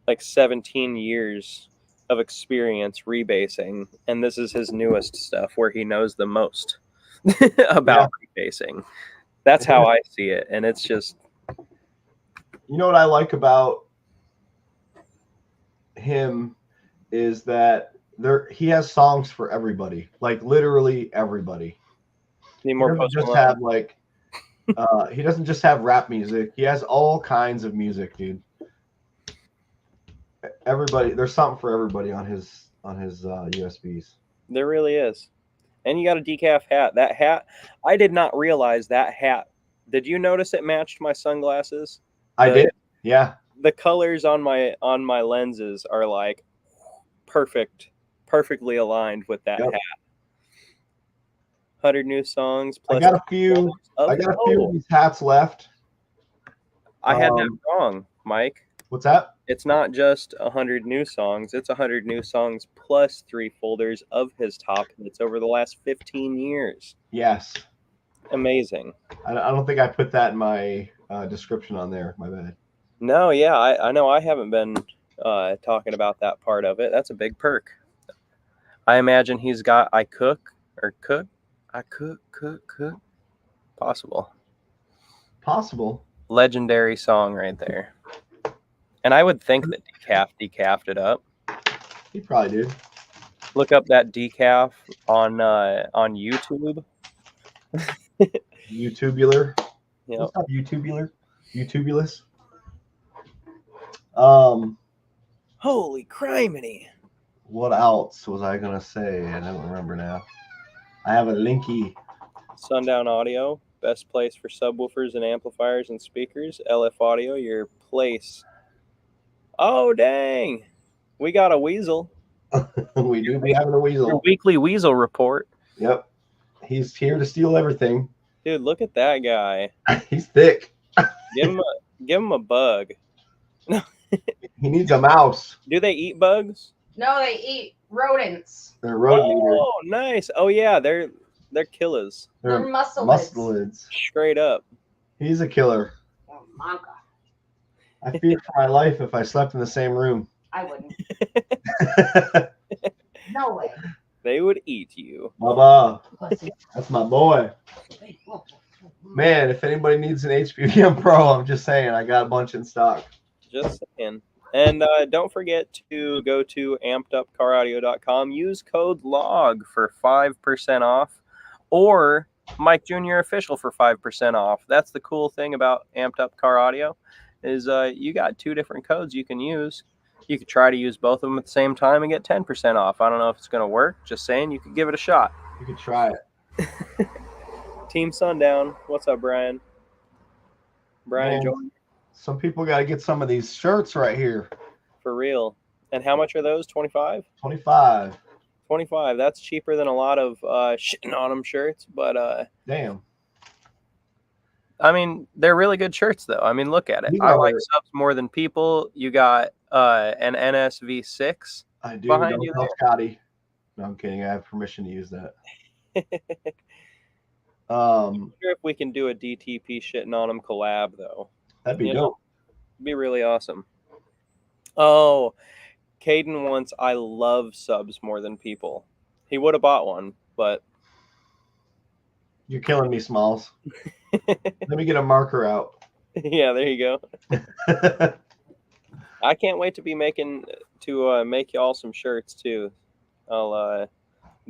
Speaker 2: like 17 years of experience rebasing, and this is his newest stuff where he knows the most about rebasing. That's how I see it, and it's just,
Speaker 1: You know what I like about him is that he has songs for everybody, like literally everybody.
Speaker 2: need more
Speaker 1: He doesn't
Speaker 2: Post
Speaker 1: just
Speaker 2: Malone.
Speaker 1: have like he doesn't just have rap music. He has all kinds of music, dude. Everybody, there's something for everybody on his USBs.
Speaker 2: There really is. And you got a decaf hat. That hat, I did not realize that hat. Did you notice it matched my sunglasses?
Speaker 1: I did. Yeah.
Speaker 2: The colors on my lenses are like perfectly aligned with that hat. 100 new songs plus.
Speaker 1: I got a few of these hats left.
Speaker 2: I had that wrong, Mike.
Speaker 1: What's that?
Speaker 2: It's not just 100 new songs. It's 100 new songs plus 3 folders of his top hits over the last 15 years.
Speaker 1: Yes.
Speaker 2: Amazing.
Speaker 1: I don't think I put that in my description on there. My bad.
Speaker 2: No, yeah, I know I haven't been talking about that part of it. That's a big perk. I imagine he's got I cook. Possible. Legendary song right there. And I would think that decafed it up.
Speaker 1: He probably did.
Speaker 2: Look up that decaf on YouTube.
Speaker 1: YouTubular.
Speaker 2: Yep.
Speaker 1: What's up, YouTubular? YouTubulous.
Speaker 2: Holy criminy.
Speaker 1: What else was I gonna say? I don't remember now. I have a linky.
Speaker 2: Sundown Audio, best place for subwoofers and amplifiers and speakers. LF Audio, your place. Oh dang, we got a weasel.
Speaker 1: We do be having a weasel.
Speaker 2: Your weekly weasel report.
Speaker 1: Yep, he's here to steal everything.
Speaker 2: Dude, look at that guy.
Speaker 1: He's thick.
Speaker 2: Give him a bug.
Speaker 1: He needs a mouse.
Speaker 2: Do they eat bugs?
Speaker 3: No, they eat rodents.
Speaker 1: They're rodent eaters.
Speaker 2: Oh, nice. Oh yeah, they're killers.
Speaker 3: They're mustelids.
Speaker 2: Straight up.
Speaker 1: He's a killer.
Speaker 3: Oh, Monka.
Speaker 1: I fear for my life if I slept in the same room.
Speaker 3: I wouldn't. No way.
Speaker 2: They would eat you.
Speaker 1: Baba, that's my boy. Man, if anybody needs an HPVM Pro, I'm just saying, I got a bunch in stock.
Speaker 2: Just saying. And don't forget to go to ampedupcaraudio.com. Use code LOG for 5% off, or Mike Jr. Official for 5% off. That's the cool thing about Amped Up Car Audio is you got 2 different codes you can use. You could try to use both of them at the same time and get 10% off. I don't know if it's going to work. Just saying, you could give it a shot.
Speaker 1: You could try it.
Speaker 2: Team Sundown. What's up, Brian? Brian
Speaker 1: Man,
Speaker 2: Jordan.
Speaker 1: some people got to get some of these shirts right here.
Speaker 2: For real. And how much are those? 25?
Speaker 1: 25.
Speaker 2: 25. That's cheaper than a lot of shitting on them shirts, but
Speaker 1: damn.
Speaker 2: I mean, they're really good shirts, though. I mean, look at it.
Speaker 1: You
Speaker 2: I
Speaker 1: know
Speaker 2: like
Speaker 1: it.
Speaker 2: subs more than people. You got an NSV6
Speaker 1: I do.
Speaker 2: behind
Speaker 1: Don't
Speaker 2: you
Speaker 1: tell Scotty. No, I'm kidding. I have permission to use that.
Speaker 2: there. I wonder if we can do a DTP shitting on them collab, though.
Speaker 1: That'd be
Speaker 2: You know,
Speaker 1: dope.
Speaker 2: it'd be really awesome. Oh, Caden wants I love subs more than people. He would have bought one, but
Speaker 1: You're killing me, Smalls. Let me get a marker out.
Speaker 2: yeah, there you go. I can't wait to be make y'all some shirts too. I'll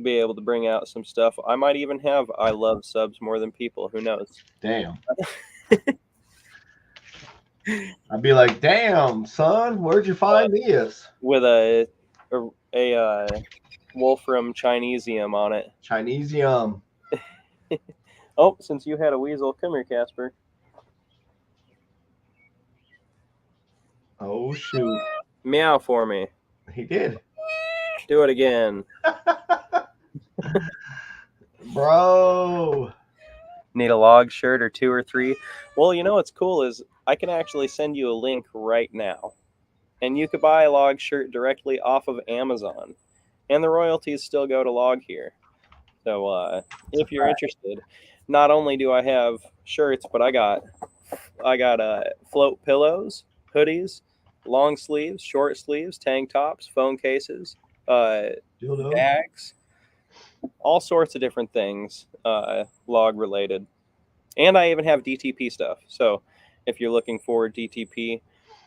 Speaker 2: be able to bring out some stuff. I might even have I love subs more than people. Who knows?
Speaker 1: Damn. I'd be like, damn, son, where'd you find these?
Speaker 2: With a Wolfram Chinesium on it.
Speaker 1: Chinesium.
Speaker 2: Oh, since you had a weasel, come here, Casper.
Speaker 1: Oh shoot.
Speaker 2: Meow for me.
Speaker 1: He did.
Speaker 2: Do it again.
Speaker 1: Bro.
Speaker 2: Need a log shirt or 2 or 3? Well, you know what's cool is I can actually send you a link right now. And you could buy a log shirt directly off of Amazon. And the royalties still go to Log here. So if you're interested, not only do I have shirts, but I got float pillows, hoodies, long sleeves, short sleeves, tank tops, phone cases, bags, all sorts of different things, log related. And I even have DTP stuff. So if you're looking for DTP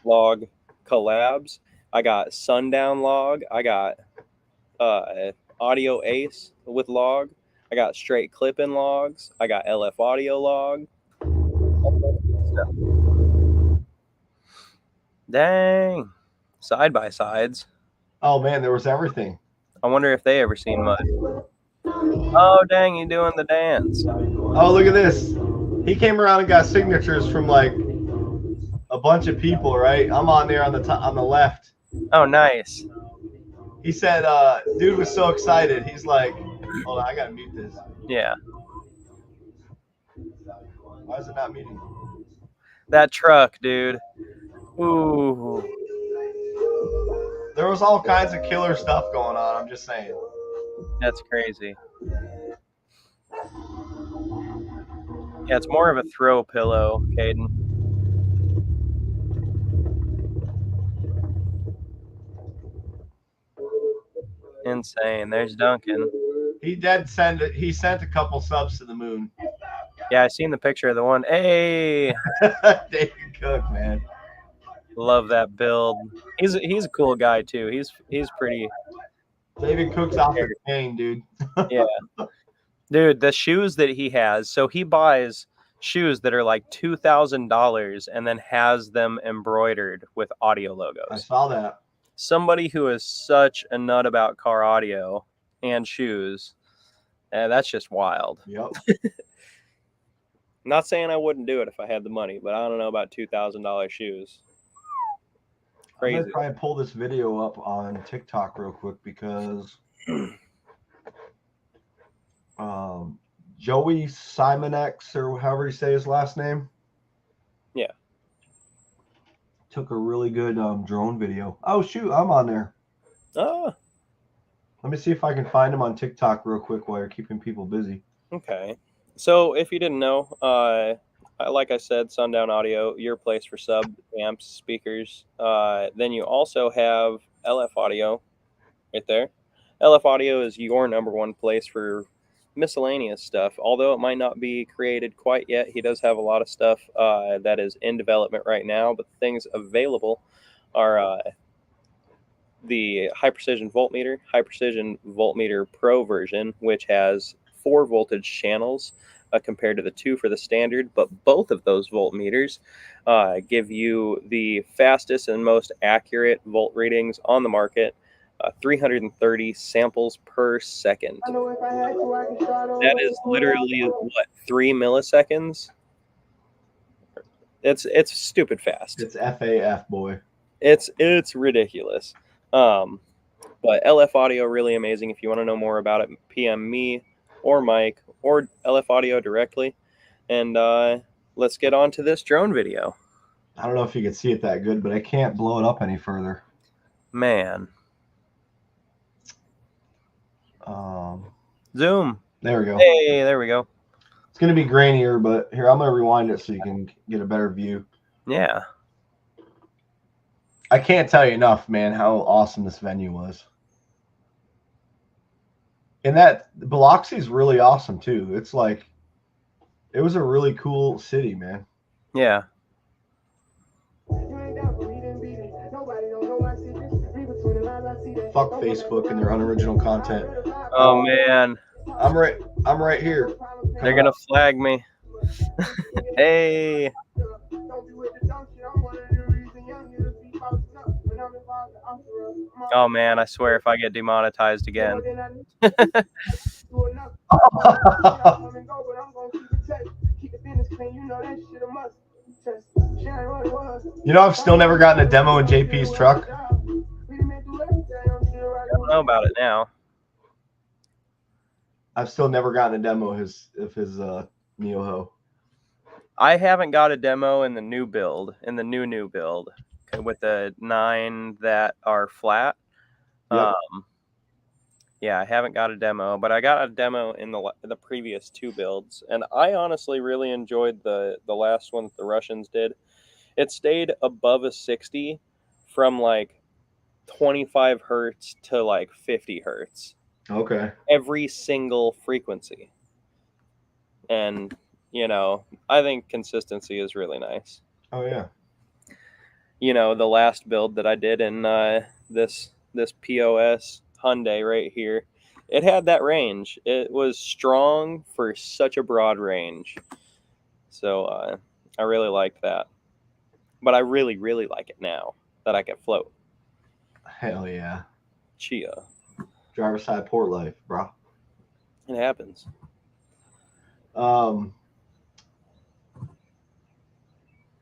Speaker 2: log collabs, I got Sundown log, I got Audio Ace with log, I got straight clip-in logs, I got LF Audio log. Dang. Side by sides.
Speaker 1: Oh man, there was everything.
Speaker 2: I wonder if they ever seen much. Oh dang, you doing the dance.
Speaker 1: Oh, look at this. He came around and got signatures from like a bunch of people, right? I'm on there on the top, on the left.
Speaker 2: Oh, nice.
Speaker 1: He said, dude was so excited. He's like, hold on, I gotta mute this.
Speaker 2: Yeah.
Speaker 1: Why is it not muting?
Speaker 2: That truck, dude. Ooh.
Speaker 1: There was all kinds of killer stuff going on. I'm just saying.
Speaker 2: That's crazy. Yeah, it's more of a throw pillow, Caden. Insane. There's Duncan.
Speaker 1: He sent a couple subs to the moon.
Speaker 2: Yeah, I seen the picture of the one. Hey,
Speaker 1: David Cook, man.
Speaker 2: Love that build. He's a cool guy too. He's pretty.
Speaker 1: David Cook's off the chain, dude.
Speaker 2: Yeah, dude. The shoes that he has. So he buys shoes that are like $2,000 and then has them embroidered with audio logos.
Speaker 1: I saw that.
Speaker 2: Somebody who is such a nut about car audio and shoes, that's just wild.
Speaker 1: Yep.
Speaker 2: Not saying I wouldn't do it if I had the money, but I don't know about $2,000 shoes. Crazy.
Speaker 1: I'm gonna try and pull this video up on TikTok real quick because Joey Simonex, or however you say his last name.
Speaker 2: Yeah.
Speaker 1: Took a really good drone video. Oh shoot, I'm on there.
Speaker 2: Oh.
Speaker 1: Let me see if I can find him on TikTok real quick while you're keeping people busy.
Speaker 2: Okay. So if you didn't know, like I said, Sundown Audio, your place for sub amps, speakers. Then you also have LF Audio right there. LF Audio is your #1 place for miscellaneous stuff. Although it might not be created quite yet, he does have a lot of stuff that is in development right now. But the things available are the High Precision Voltmeter Pro version, which has 4 voltage channels compared to the 2 for the standard, but both of those voltmeters give you the fastest and most accurate volt readings on the market, 330 samples per second. That is literally, what, 3 milliseconds? It's stupid fast.
Speaker 1: It's FAF, boy.
Speaker 2: It's ridiculous. But LF Audio, really amazing. If you want to know more about it, PM me or Mike or LF Audio directly. And let's get on to this drone video.
Speaker 1: I don't know if you can see it that good, but I can't blow it up any further.
Speaker 2: Man. Zoom.
Speaker 1: There we go.
Speaker 2: Hey, there we go.
Speaker 1: It's going to be grainier, but here, I'm going to rewind it so you can get a better view.
Speaker 2: Yeah.
Speaker 1: I can't tell you enough, man, how awesome this venue was. And that Biloxi is really awesome, too. It's like, it was a really cool city, man.
Speaker 2: Yeah.
Speaker 1: Fuck Facebook and their unoriginal content.
Speaker 2: Oh, man.
Speaker 1: I'm right here.
Speaker 2: They're going to flag me. Hey. Oh, man, I swear if I get demonetized again.
Speaker 1: You know, I've still never gotten a demo in JP's truck.
Speaker 2: I don't know about it now.
Speaker 1: I've still never gotten a demo of his Neoho.
Speaker 2: I haven't got a demo in the new build, new build, with the 9 that are flat.
Speaker 1: Yep.
Speaker 2: Yeah, I haven't got a demo, but I got a demo in the previous 2 builds, and I honestly really enjoyed the last one that the Russians did. It stayed above a 60 from like 25 hertz to like 50 hertz.
Speaker 1: Okay.
Speaker 2: Every single frequency. And, you know, I think consistency is really nice.
Speaker 1: Oh, yeah.
Speaker 2: You know, the last build that I did in this POS Hyundai right here, it had that range. It was strong for such a broad range. So I really liked that. But I really, really like it now that I can float.
Speaker 1: Hell yeah.
Speaker 2: Chia.
Speaker 1: Driver side port life, bro.
Speaker 2: It happens.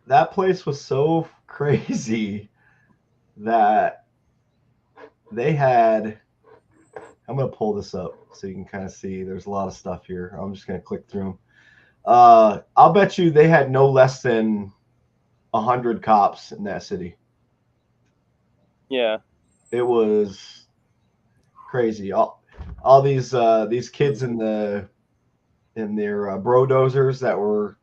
Speaker 1: That place was so crazy that they had, I'm going to pull this up so you can kind of see. There's a lot of stuff here. I'm just going to click through them. I'll bet you they had no less than 100 cops in that city.
Speaker 2: Yeah.
Speaker 1: It was crazy. All these kids in their brodozers that were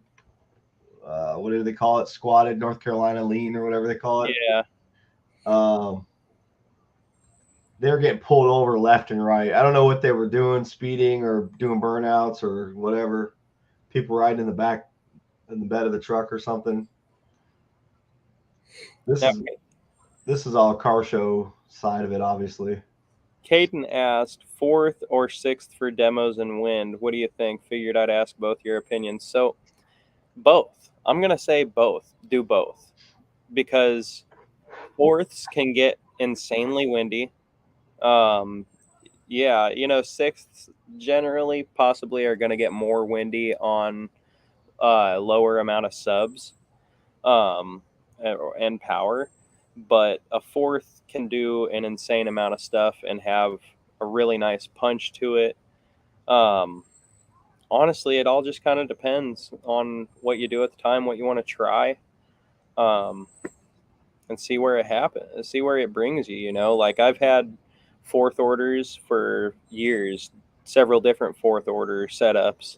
Speaker 1: what do they call it? Squatted North Carolina lean or whatever they call it.
Speaker 2: Yeah.
Speaker 1: They were getting pulled over left and right. I don't know what they were doing, speeding or doing burnouts or whatever. People riding in the bed of the truck or something. This is all car show side of it, obviously.
Speaker 2: Caden asked 4th or 6th for demos and wind. What do you think? Figured I'd ask both your opinions. So both. I'm going to say both. Do both. Because 4ths can get insanely windy. Yeah, you know, 6ths generally possibly are going to get more windy on lower amount of subs and power. But a 4th can do an insane amount of stuff and have a really nice punch to it. Honestly, it all just kind of depends on what you do at the time, what you want to try, and see where it happens, see where it brings you. You know, like I've had 4th orders for years, several different 4th order setups,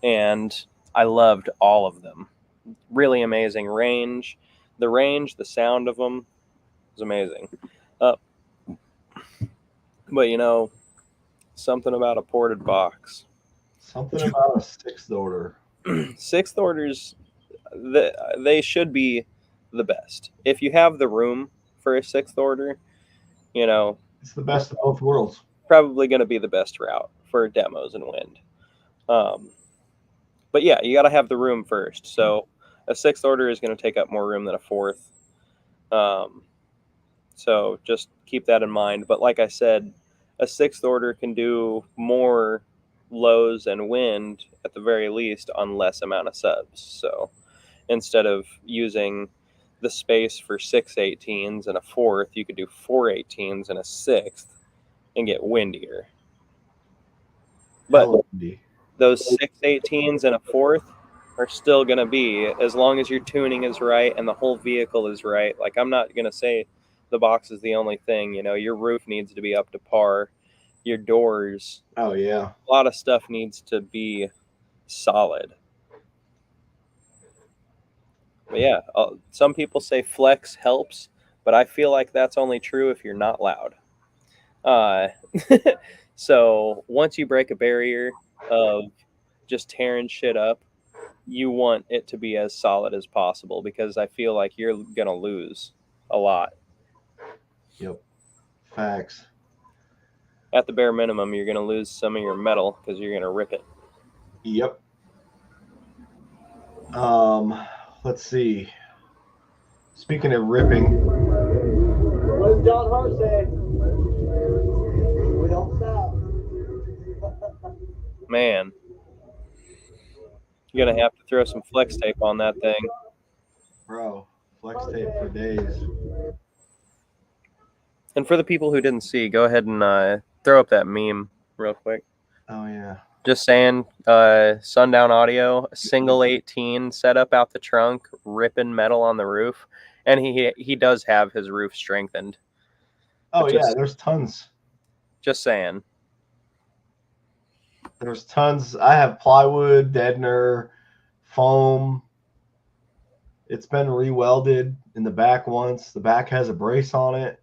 Speaker 2: and I loved all of them. Really amazing range. The sound of them was amazing. But, you know, something about a ported box.
Speaker 1: Something about a 6th order.
Speaker 2: 6th orders, they should be the best. If you have the room for a 6th order, you know.
Speaker 1: It's the best of both worlds.
Speaker 2: Probably going to be the best route for demos and wind. But, yeah, you got to have the room first. So a 6th order is going to take up more room than a 4th. So just keep that in mind. But like I said, a 6th order can do more lows and wind at the very least on less amount of subs. So instead of using the space for 6 18s and a 4th, you could do 4 18s and a 6th and get windier. But those 6 18s and a 4th are still going to be, as long as your tuning is right and the whole vehicle is right. Like, I'm not going to say the box is the only thing. You know, your roof needs to be up to par, your doors.
Speaker 1: Oh yeah.
Speaker 2: A lot of stuff needs to be solid. But yeah, some people say flex helps, but I feel like that's only true if you're not loud. So once you break a barrier of just tearing shit up, you want it to be as solid as possible, because I feel like you're gonna lose a lot.
Speaker 1: Yep. Facts.
Speaker 2: At the bare minimum, you're gonna lose some of your metal because you're gonna rip it.
Speaker 1: Yep. Let's see. Speaking of ripping,
Speaker 4: What does John Hart say? We don't stop.
Speaker 2: Man, you're gonna have to throw some flex tape on that thing.
Speaker 1: bro, flex tape for days.
Speaker 2: And for the people who didn't see, go ahead and throw up that meme real quick.
Speaker 1: Oh yeah.
Speaker 2: Just saying, Sundown Audio, single 18 setup out the trunk, ripping metal on the roof, and he does have his roof strengthened.
Speaker 1: Oh
Speaker 2: Just-
Speaker 1: yeah, there's tons.
Speaker 2: Just saying.
Speaker 1: There's tons. I have plywood, deadener, foam. It's been re-welded in the back once. The back has a brace on it.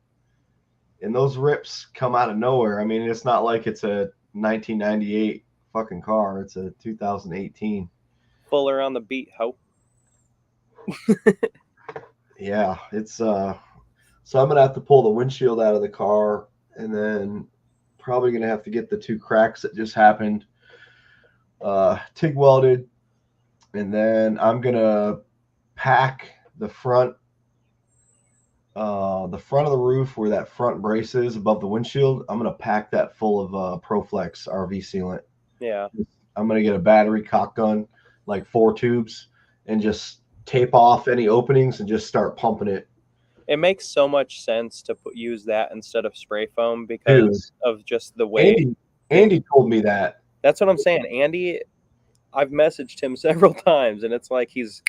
Speaker 1: And those rips come out of nowhere. I mean, it's not like it's a 1998 fucking car. It's a 2018.
Speaker 2: Fuller on the beat, ho.
Speaker 1: Yeah, it's so I'm gonna have to pull the windshield out of the car, and then probably gonna have to get the two cracks that just happened TIG welded, and then I'm gonna pack the front of the roof where that front brace is above the windshield. I'm gonna pack that full of ProFlex RV sealant.
Speaker 2: Yeah.
Speaker 1: I'm gonna get a battery cock gun, like 4 tubes, and just tape off any openings and just start pumping it.
Speaker 2: It makes so much sense to use that instead of spray foam because of just the way.
Speaker 1: Andy told me that.
Speaker 2: That's what I'm saying. Andy, I've messaged him several times, and it's like he's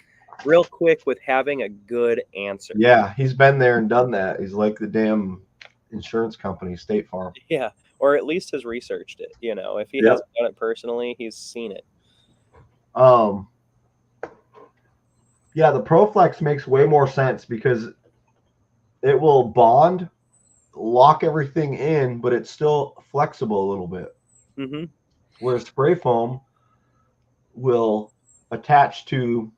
Speaker 2: real quick with having a good answer.
Speaker 1: Yeah, he's been there and done that. He's like the damn insurance company, State Farm.
Speaker 2: Yeah, or at least has researched it. You know, if he
Speaker 1: Yep.
Speaker 2: hasn't done it personally, he's seen it.
Speaker 1: Yeah, the ProFlex makes way more sense because it will bond, lock everything in, but it's still flexible a little bit.
Speaker 2: Mm-hmm.
Speaker 1: Whereas spray foam will attach to,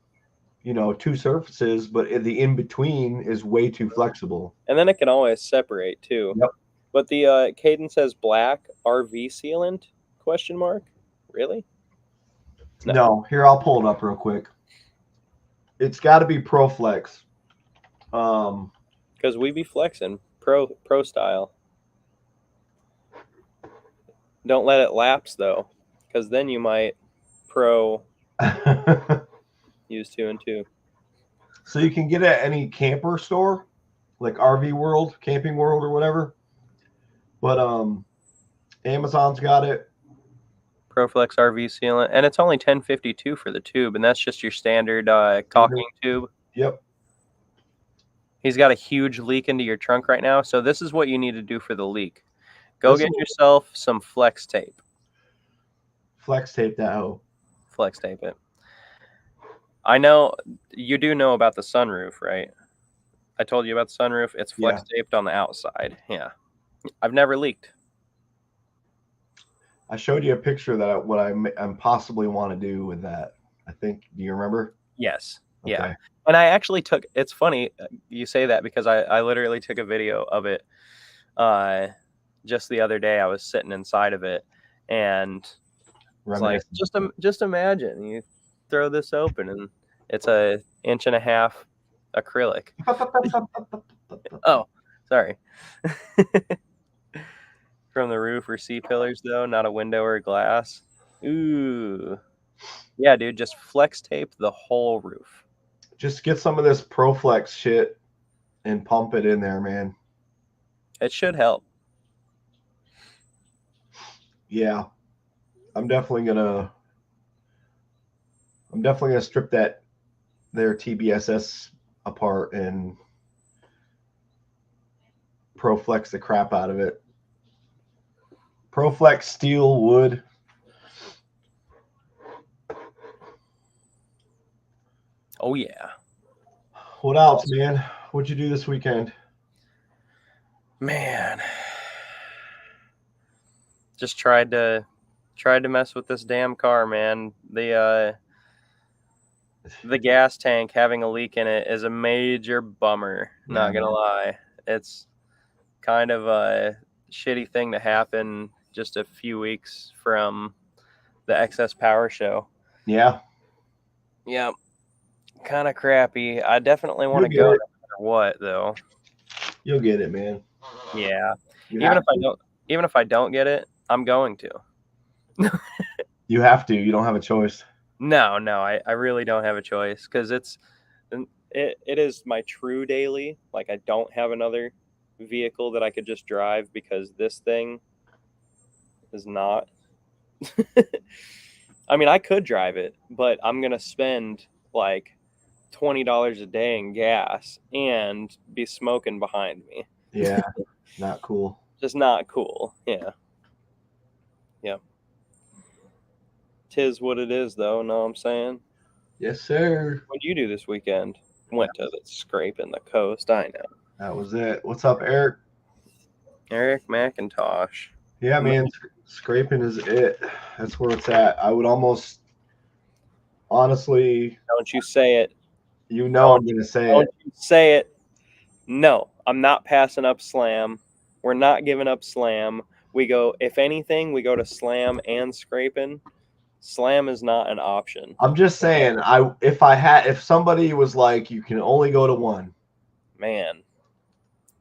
Speaker 1: two surfaces, but the in between is way too flexible.
Speaker 2: And then it can always separate too.
Speaker 1: Yep.
Speaker 2: But the Caden says black RV sealant ? Really?
Speaker 1: No, here, I'll pull it up real quick. It's got to be ProFlex.
Speaker 2: Because we be flexing pro style. Don't let it lapse though, because then you might use 2 and 2.
Speaker 1: So you can get it at any camper store, like RV World, Camping World, or whatever. But Amazon's got it.
Speaker 2: ProFlex RV sealant, and it's only $10.52 for the tube, and that's just your standard caulking tube.
Speaker 1: Yep.
Speaker 2: He's got a huge leak into your trunk right now, so this is what you need to do for the leak. Go get yourself some flex tape.
Speaker 1: Flex tape that hoe.
Speaker 2: Flex tape it. I know you do know about the sunroof, right? I told you about the sunroof. It's flex taped on the outside. Yeah. I've never leaked.
Speaker 1: I showed you a picture that what I possibly want to do with that. I think. Do you remember?
Speaker 2: Yes.
Speaker 1: Okay.
Speaker 2: Yeah. And I actually took. It's funny you say that because I literally took a video of it. Just the other day, I was sitting inside of it, and it's like just imagine you throw this open and it's a 1.5 inch acrylic. Oh, sorry. From the roof or C-pillars though, not a window or glass. Ooh. Yeah, dude, just flex tape the whole roof.
Speaker 1: Just get some of this ProFlex shit and pump it in there, man.
Speaker 2: It should help.
Speaker 1: Yeah. I'm definitely gonna I'm definitely gonna strip their TBSS apart and Proflex the crap out of it. Proflex steel wood.
Speaker 2: Oh yeah.
Speaker 1: What else, man? What'd you do this weekend?
Speaker 2: Man. Just tried to mess with this damn car, man. The gas tank having a leak in it is a major bummer. Not gonna lie. It's kind of a shitty thing to happen just a few weeks from the Excess Power show.
Speaker 1: Yeah.
Speaker 2: Yeah. Kind of crappy. I definitely want to go no matter what, though.
Speaker 1: You'll get it, man.
Speaker 2: Yeah. Even if I don't get it, I'm going to.
Speaker 1: You have to. You don't have a choice.
Speaker 2: No, I really don't have a choice because it is my true daily. Like, I don't have another vehicle that I could just drive because this thing is not. I mean, I could drive it, but I'm gonna spend like $20 a day in gas and be smoking behind me.
Speaker 1: Yeah, not cool.
Speaker 2: Just not cool. Yeah. Yep. Tis what it is, though. Know what I'm saying?
Speaker 1: Yes, sir.
Speaker 2: What did you do this weekend? Went to the scraping the coast. I know.
Speaker 1: That was it. What's up, Eric?
Speaker 2: Eric McIntosh.
Speaker 1: Yeah, man. Scraping is it. That's where it's at. I would almost, honestly.
Speaker 2: Don't you say it.
Speaker 1: You know I'm going to say it.
Speaker 2: Don't you say it. No, I'm not passing up Slam. We're not giving up Slam. We go, if anything, we go to Slam and scraping. Slam is not an option.
Speaker 1: I'm just saying, if somebody was like, you can only go to one.
Speaker 2: Man,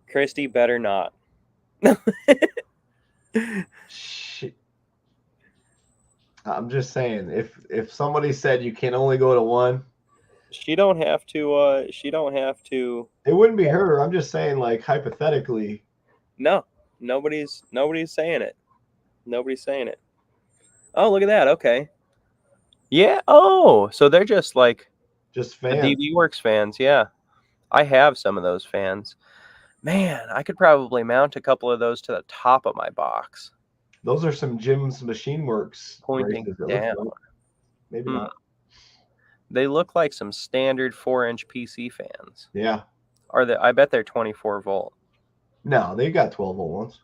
Speaker 2: Christy better not.
Speaker 1: Shit. I'm just saying, if somebody said you can only go to one,
Speaker 2: she don't have to. She don't have to.
Speaker 1: It wouldn't be her. I'm just saying, like, hypothetically.
Speaker 2: No, nobody's saying it. Nobody's saying it. Oh, look at that. Okay. Yeah. Oh, so they're just like
Speaker 1: just fans.
Speaker 2: DB Works fans. Yeah, I have some of those fans. Man, I could probably mount a couple of those to the top of my box.
Speaker 1: Those are some Jim's Machine Works
Speaker 2: pointing down.
Speaker 1: Like. Maybe not.
Speaker 2: They look like some standard 4-inch PC fans.
Speaker 1: Yeah.
Speaker 2: I bet they're 24 volt.
Speaker 1: No, they got 12 volt ones.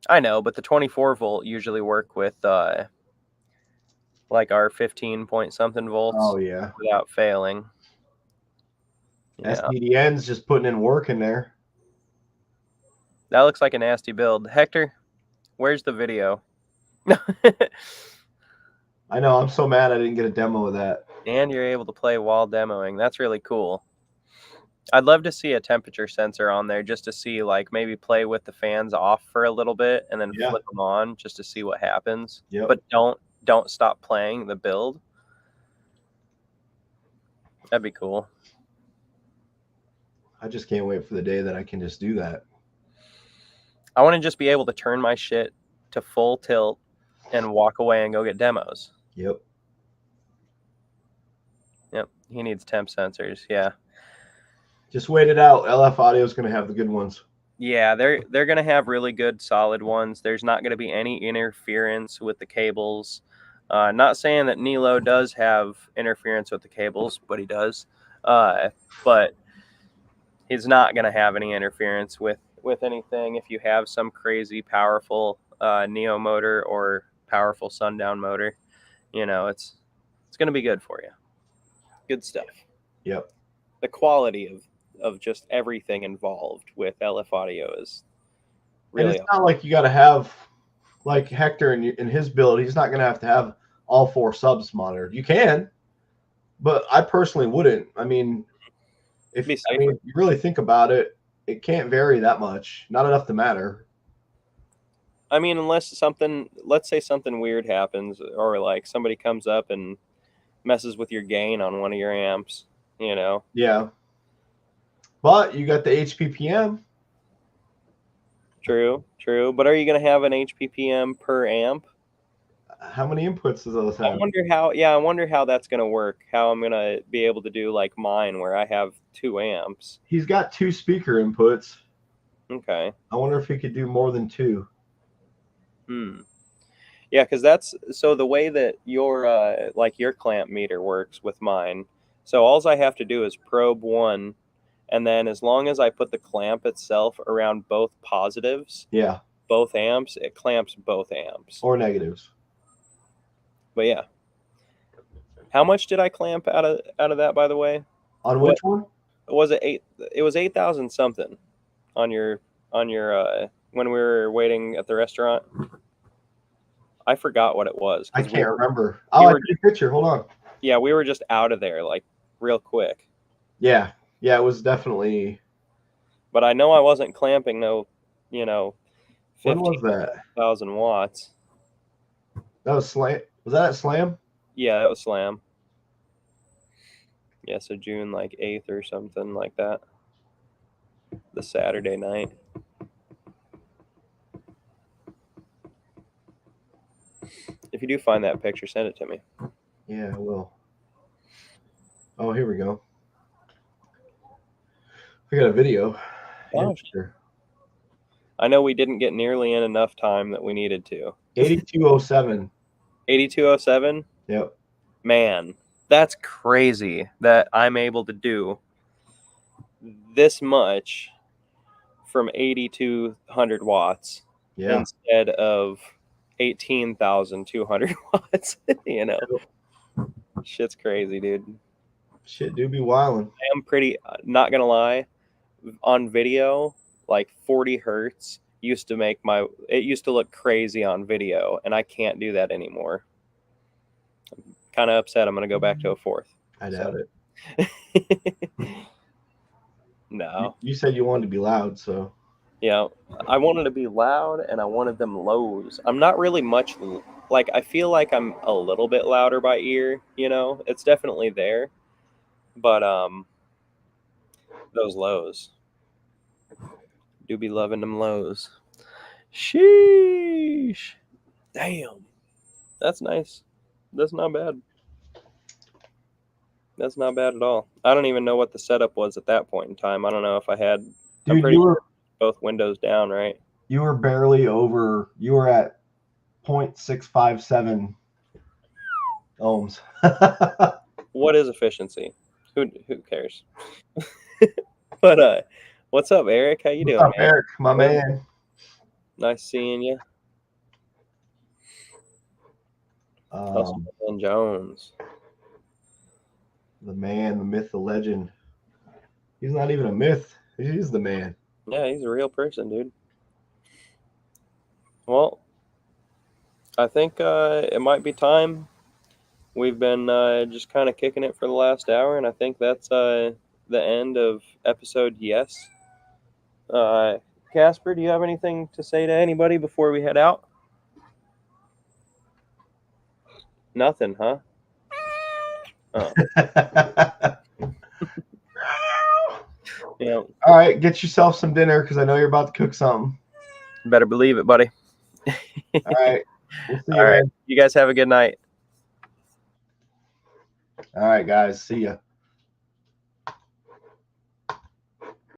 Speaker 2: I know, but the 24 volt usually work with like our 15 point something volts.
Speaker 1: Oh yeah.
Speaker 2: Without failing.
Speaker 1: Yeah. SDDN's just putting in work in there.
Speaker 2: That looks like a nasty build. Hector, where's the video?
Speaker 1: I know. I'm so mad I didn't get a demo of that.
Speaker 2: And you're able to play while demoing. That's really cool. I'd love to see a temperature sensor on there just to see, like, maybe play with the fans off for a little bit and then flip them on just to see what happens.
Speaker 1: Yep.
Speaker 2: But don't stop playing the build. That'd be cool.
Speaker 1: I just can't wait for the day that I can just do that.
Speaker 2: I want to just be able to turn my shit to full tilt and walk away and go get demos.
Speaker 1: Yep.
Speaker 2: Yep. He needs temp sensors. Yeah.
Speaker 1: Just wait it out. LF Audio is going to have the good ones.
Speaker 2: Yeah, they're going to have really good, solid ones. There's not going to be any interference with the cables. Not saying that Nilo does have interference with the cables, but he does. But he's not going to have any interference with anything. If you have some crazy powerful Neo motor or powerful Sundown motor, you know, it's going to be good for you. Good stuff.
Speaker 1: Yep.
Speaker 2: The quality of just everything involved with LF Audio is really.
Speaker 1: And it's not like you got to have, like Hector in his build, he's not going to have all 4 subs monitored. You can, but I personally wouldn't. I mean, if you really think about it, it can't vary that much. Not enough to matter.
Speaker 2: I mean, let's say something weird happens, or like somebody comes up and messes with your gain on one of your amps, you know?
Speaker 1: Yeah. But you got the HPPM.
Speaker 2: True. But are you going to have an HPPM per amp?
Speaker 1: How many inputs does those
Speaker 2: I
Speaker 1: have?
Speaker 2: wonder how that's gonna work. How I'm gonna be able to do like mine where I have 2 amps.
Speaker 1: He's got 2 speaker inputs.
Speaker 2: Okay.
Speaker 1: I wonder if he could do more than 2.
Speaker 2: Yeah, because that's so the way that your like your clamp meter works with mine. So all I have to do is probe one, and then as long as I put the clamp itself around both positives,
Speaker 1: Yeah.
Speaker 2: both amps, it clamps both amps.
Speaker 1: Or negatives.
Speaker 2: But yeah. How much did I clamp out of that, by the way?
Speaker 1: On which one?
Speaker 2: Was it 8? It was 8,000 something on your when we were waiting at the restaurant. I forgot what it was.
Speaker 1: I can't remember. Oh, I
Speaker 2: were-
Speaker 1: see a picture. Hold on.
Speaker 2: Yeah, we were just out of there like real quick.
Speaker 1: Yeah. Yeah, it was definitely.
Speaker 2: But I know I wasn't clamping no, you know,
Speaker 1: When was that?
Speaker 2: 15,000 watts.
Speaker 1: That was Slam. Was that at Slam?
Speaker 2: Yeah, that was Slam. Yeah, so June like 8th or something like that. The Saturday night. If you do find that picture, send it to me.
Speaker 1: Yeah, I will. Oh, here we go. I got a video.
Speaker 2: Oh,
Speaker 1: Sure.
Speaker 2: I know we didn't get nearly in enough time that we needed to.
Speaker 1: 8207.
Speaker 2: 8207?
Speaker 1: Yep.
Speaker 2: Man, that's crazy that I'm able to do this much from 8,200 watts
Speaker 1: Yeah.
Speaker 2: instead of 18,200 watts. You know, shit's crazy, dude.
Speaker 1: Shit do be wildin'.
Speaker 2: I am pretty, not gonna lie, on video, like 40 hertz used to make it used to look crazy on video, and I can't do that anymore. I'm kind of upset. I'm gonna go back to a 4th.
Speaker 1: I doubt it.
Speaker 2: No.
Speaker 1: You said you wanted to be loud, so.
Speaker 2: Yeah, I wanted to be loud and I wanted them lows. I'm not really much like I feel like I'm a little bit louder by ear, you know. It's definitely there. But those lows. Do be loving them lows. Sheesh. Damn. That's nice. That's not bad. That's not bad at all. I don't even know what the setup was at that point in time. I don't know if I had
Speaker 1: Dude, you were
Speaker 2: both windows down, right?
Speaker 1: You were barely over. You were at 0.657 ohms.
Speaker 2: What is efficiency? Who cares? But what's up, Eric? How you doing,
Speaker 1: What's up,
Speaker 2: man?
Speaker 1: Eric, my man?
Speaker 2: Nice seeing you. And Jones.
Speaker 1: The man, the myth, the legend. He's not even a myth. He's the man.
Speaker 2: Yeah, he's a real person, dude. Well, I think it might be time. We've been just kind of kicking it for the last hour, and I think that's the end of episode Yes. Casper, do you have anything to say to anybody before we head out? Nothing, huh? Oh. Yeah.
Speaker 1: All right, get yourself some dinner because I know you're about to cook something.
Speaker 2: Better believe it, buddy.
Speaker 1: All right. We'll see you,
Speaker 2: All right.
Speaker 1: man.
Speaker 2: You guys have a good night.
Speaker 1: All right, guys. See ya.